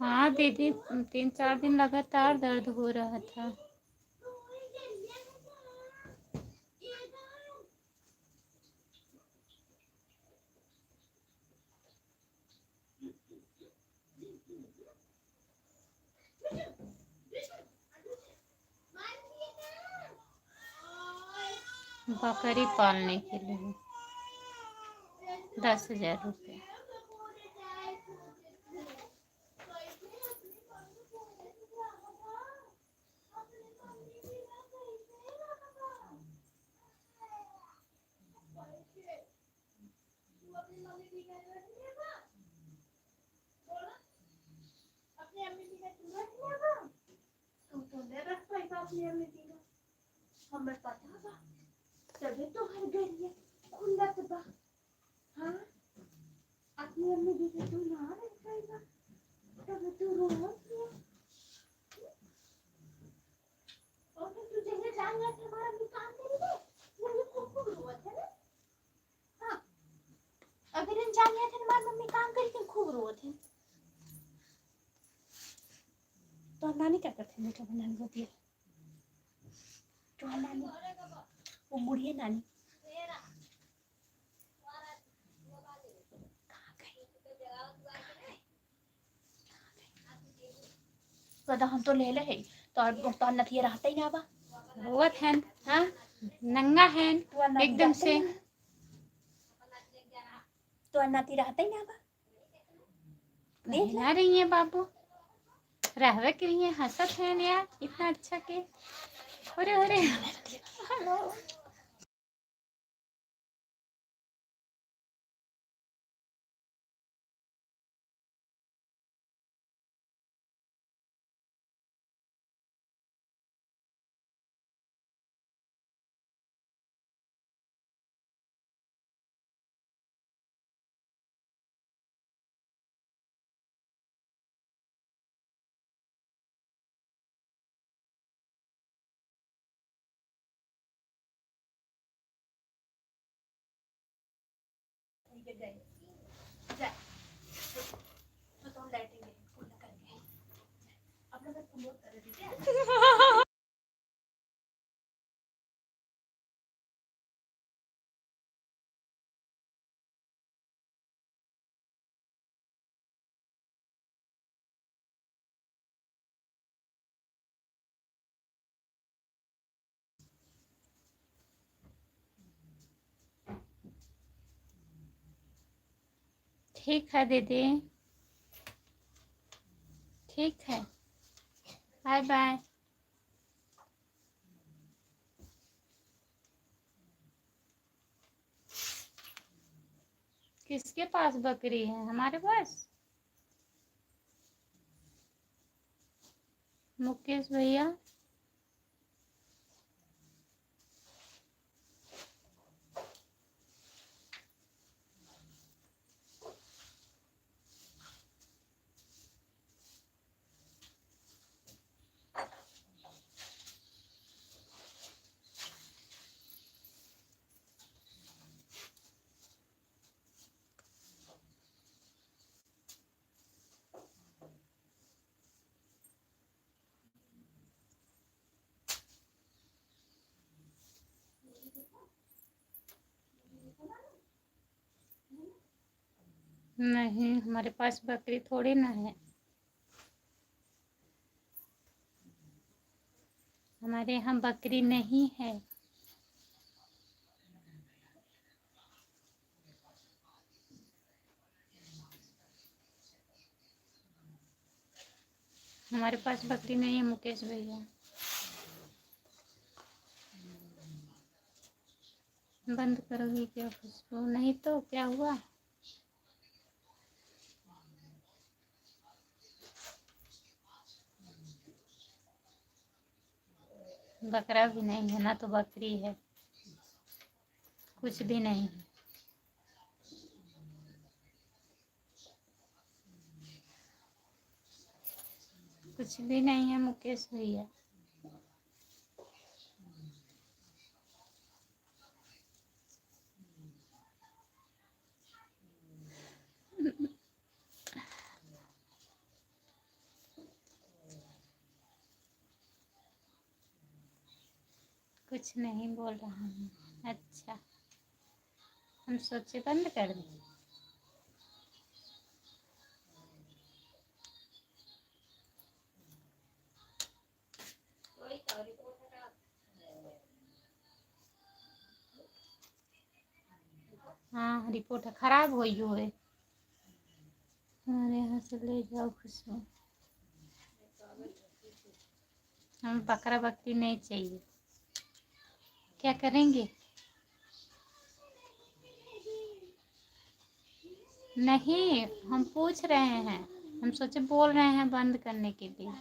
हाँ दीदी, 3-4 दिन लगातार दर्द हो रहा था। बकरी पालने के लिए 10,000 रुपये।
हमें पता बा तभी तो हर गई है खुलत बा। हाँ अपनी अम्मी जी के तू ना रह पाएगा तभी तू रोवत है। और फिर तुझे ये जान गया कि हमारा भी काम नहीं है मुझे खूब रोवत है ना। हाँ अगर इन जान गया था हमारी मम्मी काम करी तो खूब रोवत है। तो नानी क्या करते हैं? मीठा बनाने होती है तो नानी वो बुढ़िया नानी कदा हम तो ले ले है तो नथिया रहता ही ना बा।
रोवत है।
हाँ
नंगा है एकदम से।
तो नाती रहता ही ना बा।
नहला रही है बाबू, रहवे के लिए हंसत है यार इतना अच्छा के। अरे अरे ठीक है दीदी, ठीक है, बाय बाय। किसके पास बकरी है? हमारे पास। मुकेश भैया, नहीं हमारे पास बकरी थोड़ी ना है। हमारे यहाँ बकरी नहीं है। हमारे पास बकरी नहीं है मुकेश भैया। बंद करोगी क्या खुशबू? नहीं तो क्या हुआ? बकरा भी नहीं है ना, तो बकरी है। कुछ भी नहीं है। कुछ भी नहीं है मुकेश भैया। कुछ नहीं बोल रहा हूँ। अच्छा, हम सोचे बंद कर दें। हाँ रिपोर्ट खराब हुई है। हमारे यहाँ से ले जाओ खुशबू। हमें बकरा बकरी नहीं चाहिए। क्या करेंगे? नहीं, हम पूछ रहे हैं। हम सोचे बोल रहे हैं बंद करने के लिए।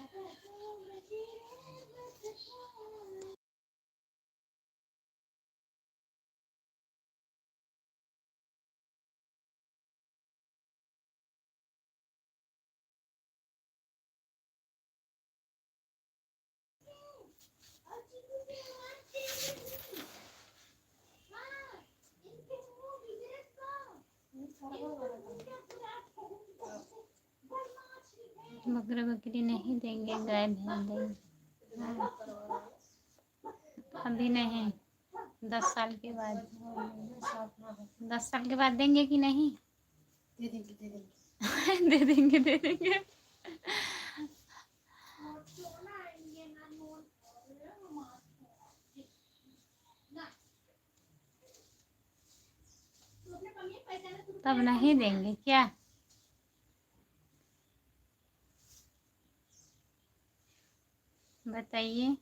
बकरा बकरी नहीं देंगे, गाय भैंस देंगे। हाँ, अभी नहीं, 10 साल के बाद। 10 साल के बाद देंगे कि नहीं? दे देंगे दे देंगे दे देंगे। तब नहीं देंगे क्या? बताइए।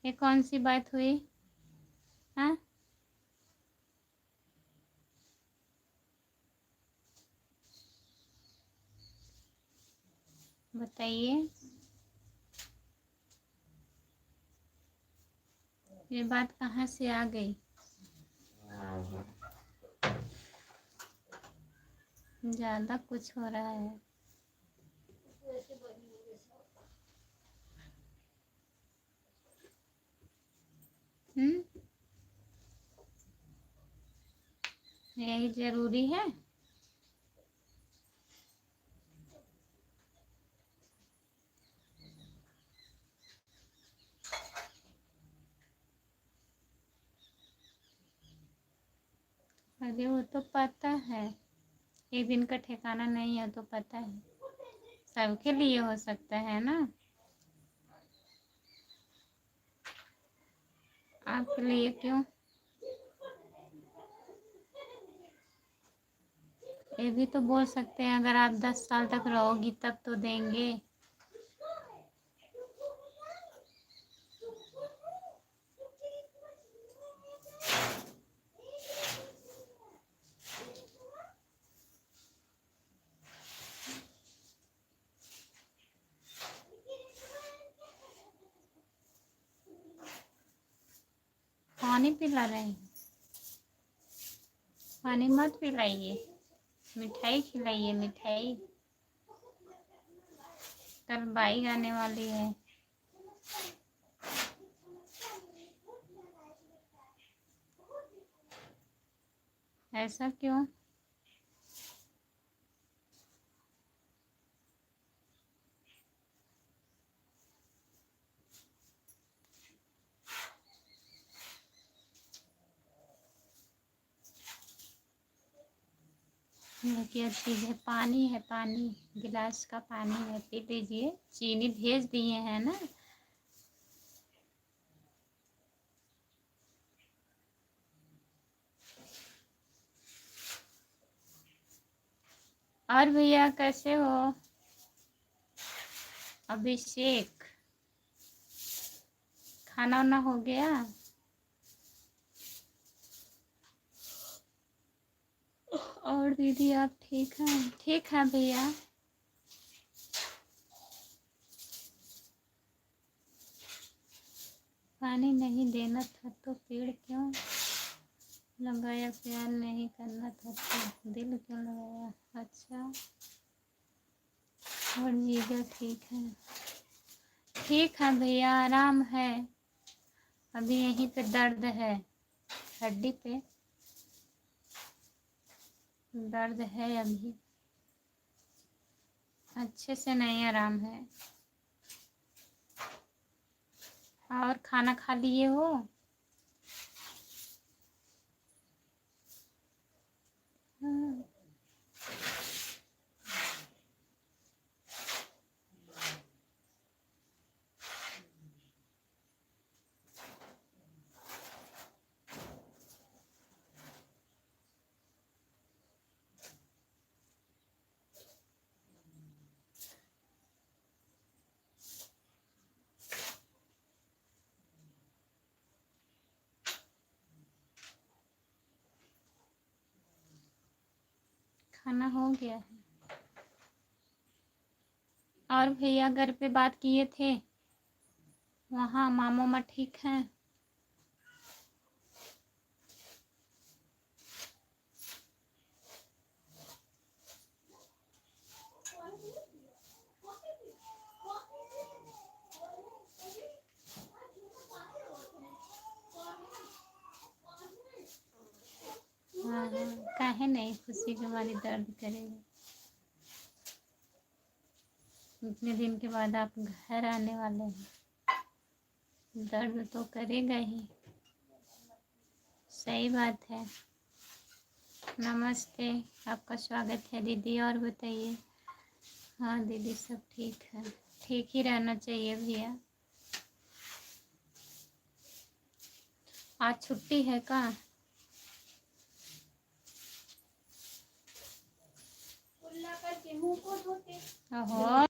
ये कौन सी बात हुई? हाँ, बताइए। ये बात कहाँ से आ गई? ज्यादा कुछ हो रहा है। हम्म, यही जरूरी है। अरे वो तो पता है, एक दिन का ठिकाना नहीं है, तो पता है। सबके लिए हो सकता है ना, आपके लिए क्यों? ये भी तो बोल सकते हैं अगर आप 10 साल तक रहोगी तब तो देंगे। पानी पिला रहे हैं? पानी मत पिलाइए, मिठाई खिलाइए, मिठाई। कल बाई आने वाली है। ऐसा क्यों? ये क्या चीज़ है? पानी है, पानी, गिलास का पानी है, पी लीजिए। चीनी भेज दिए हैं ना। और भैया कैसे हो? अभिषेक, खाना वाना हो गया? और दीदी आप ठीक हैं? ठीक है भैया। पानी नहीं देना था तो पेड़ क्यों लगाया? प्यार नहीं करना था तो दिल क्यों लगाया? अच्छा। और जीजा ठीक है? ठीक है भैया, आराम है। अभी यहीं पे दर्द है, हड्डी पे दर्द है अभी, अच्छे से नहीं आराम है। और खाना खा लिए हो? हाँ। खाना हो गया है। और भैया घर पे बात किए थे, वहाँ मामा माँ ठीक हैं? हाँ हाँ, काहे नहीं, खुशी के हमारी दर्द करेगा। इतने दिन के बाद आप घर आने वाले हैं, दर्द तो करेगा ही। सही बात है। नमस्ते, आपका स्वागत है दीदी। और बताइए। हाँ दीदी सब ठीक है, ठीक ही रहना चाहिए भैया। आज छुट्टी है का? ओहो,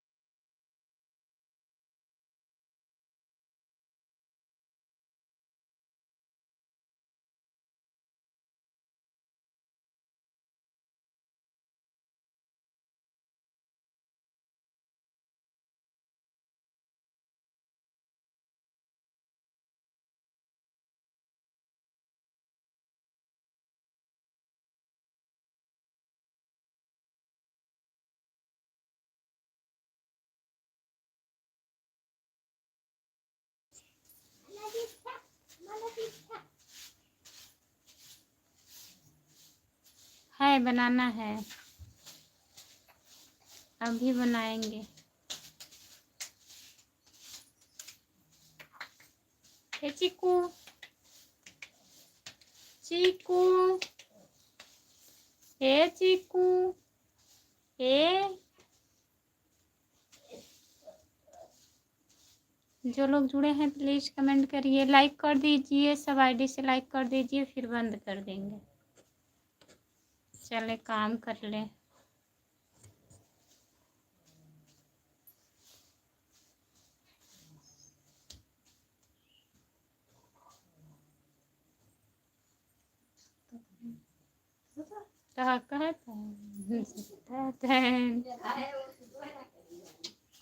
है बनाना है, अभी बनाएंगे। हे चीकू, चीकू, हे चीकू, हे। जो लोग जुड़े हैं प्लीज़ कमेंट करिए, लाइक कर दीजिए, सब आईडी से लाइक कर दीजिए, फिर बंद कर देंगे। चले काम कर लें। तो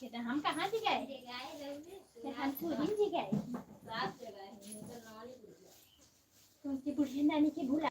कहता हम कहाँ जी गए? हम पूरी जी गए।
बुढ़िया नानी की बुला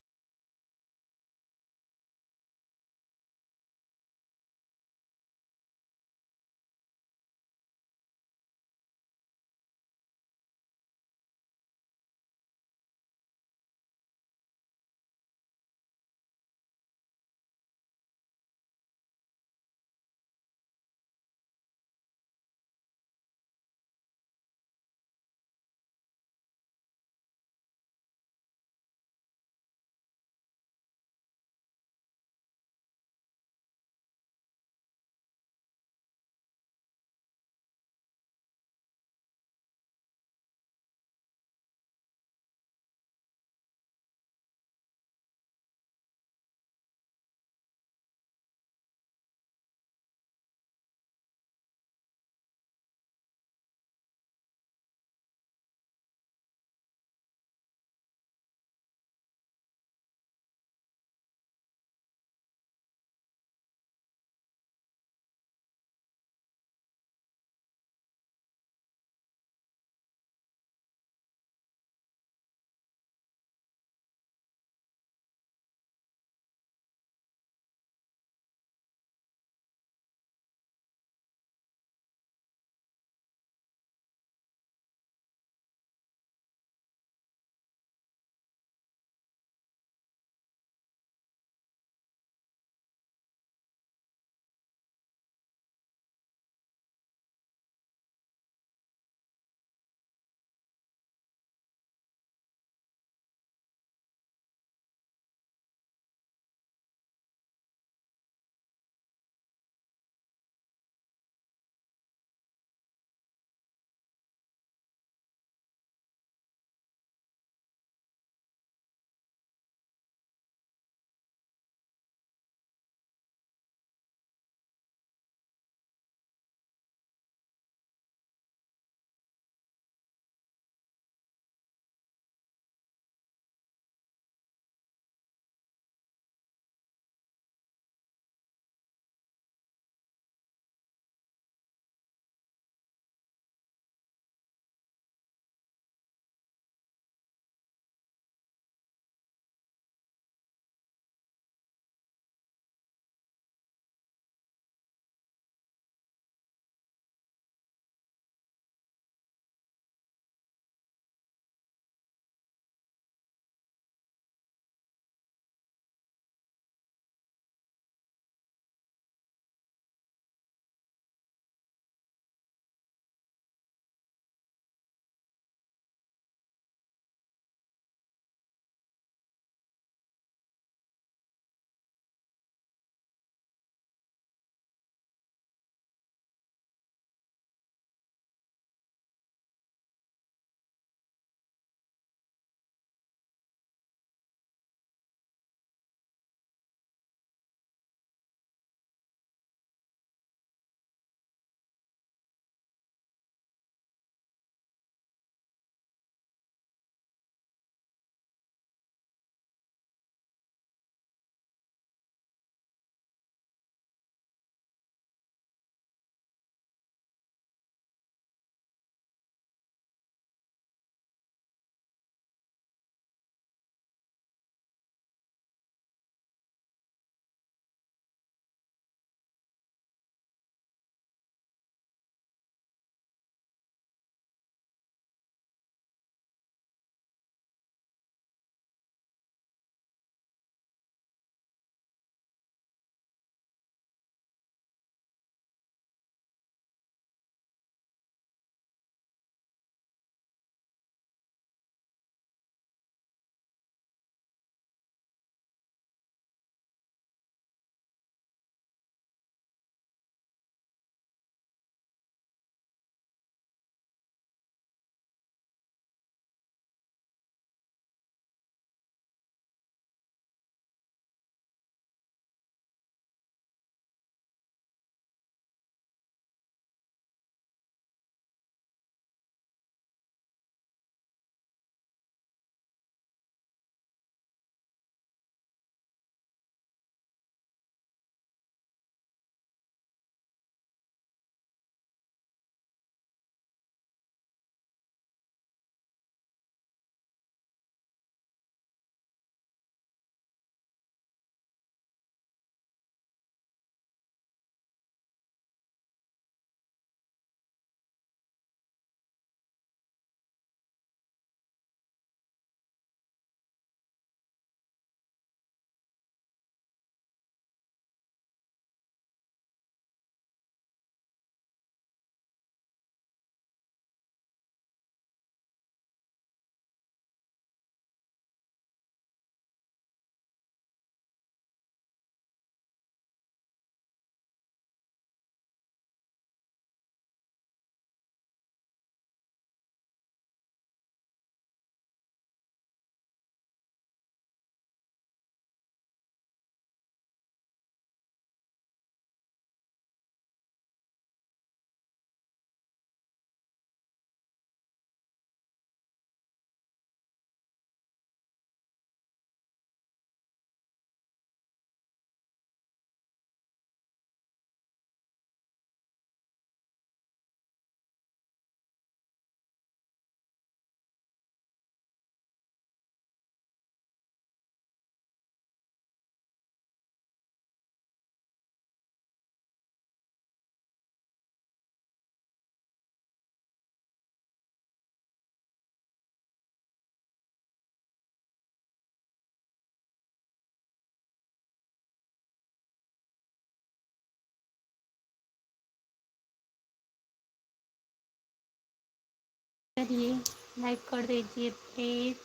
करिए, लाइक कर दीजिए प्लीज़।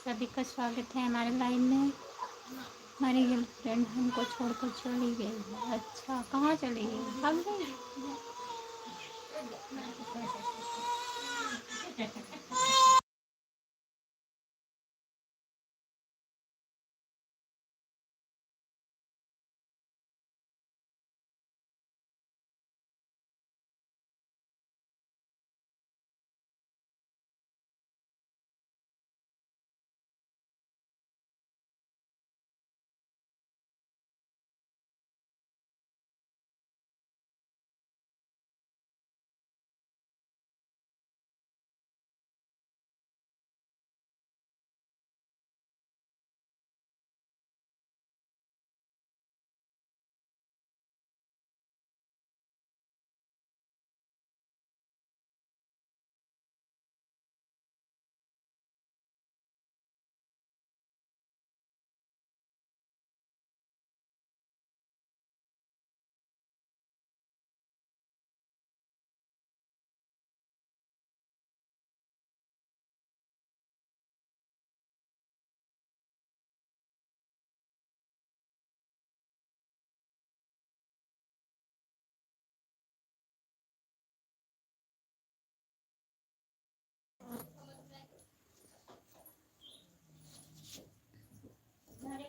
सभी का स्वागत है हमारे लाइन में। हमारी गर्लफ्रेंड हमको छोड़कर चली गई है। अच्छा, कहाँ चली गई? भाग गई?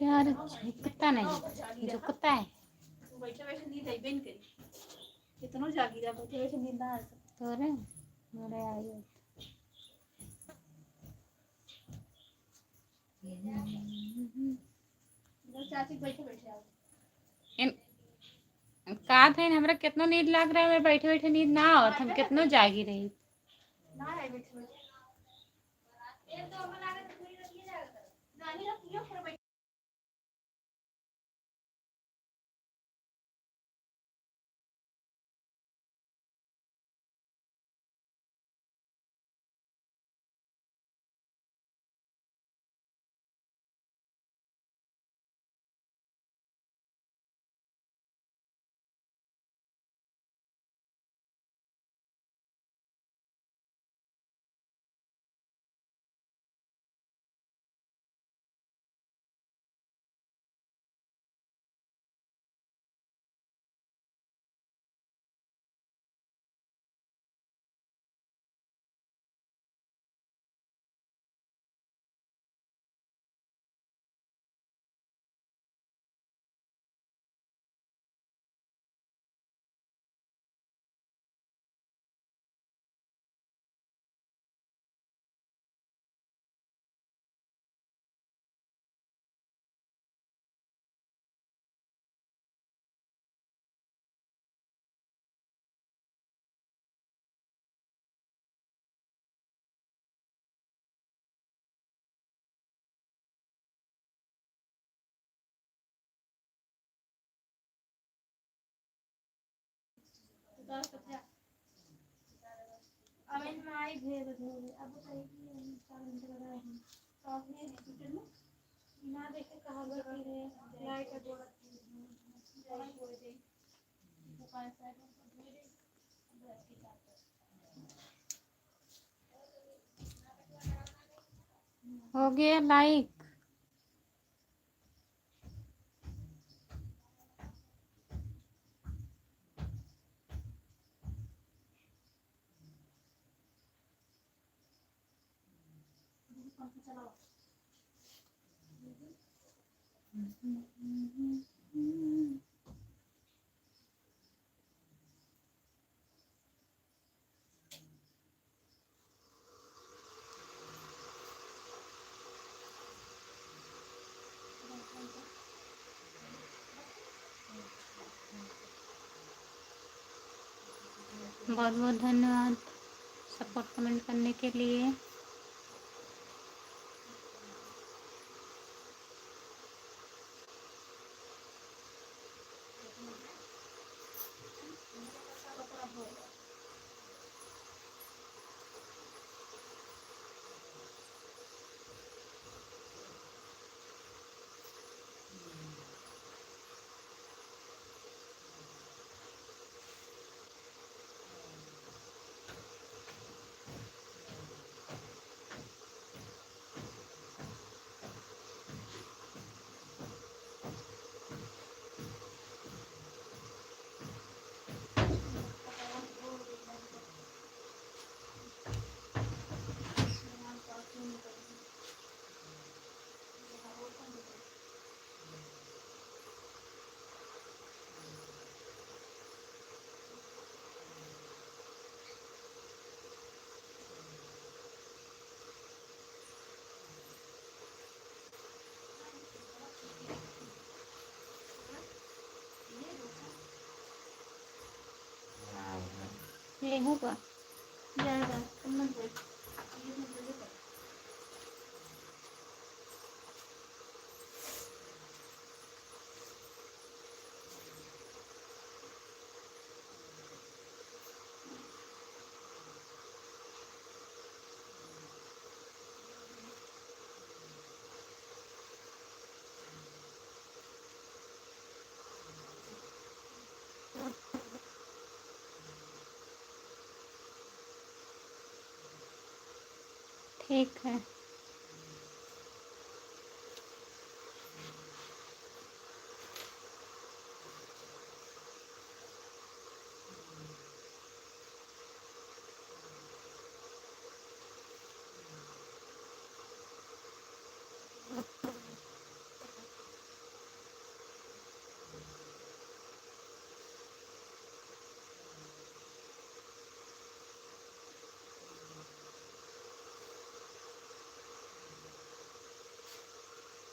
यार झुकता नहीं, झुकता है।
बैठे बैठे नींद आई बेन करी कितनो जागी रहा बैठे बैठे नींद ना आ
तो रे मेरे आई है।
चाची बैठे बैठे आ
इन का था हमरा कितनो नींद लाग रहा है, मैं बैठे बैठे नींद ना आवत, हम कितनो जागी रही।
ना आई बैठे बैठे एक तो बना के पूरी रखिए जाएगा नानी रखियो फिर बैठ अब इन आई भेज दो अब बताइए कि 4 घंटे लगा है तो आपने हॉस्पिटल में ना देखे कहा गई है लाइट का जोड़ा दवाई हो गई दुकान साइड
हो गया लाइक।
चलाओ
बहुत बहुत धन्यवाद सपोर्ट कमेंट करने के लिए। ये होगा
ज़्यादा कम मत बोल।
ठीक है।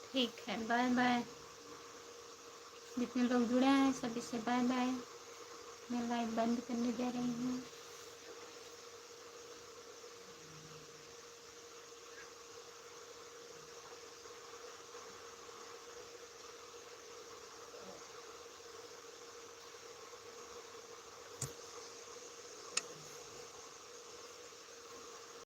ठीक है, बाय बाय। जितने लोग जुड़े हैं सभी से बाय बाय। मैं लाइव बंद करने जा रही हूँ।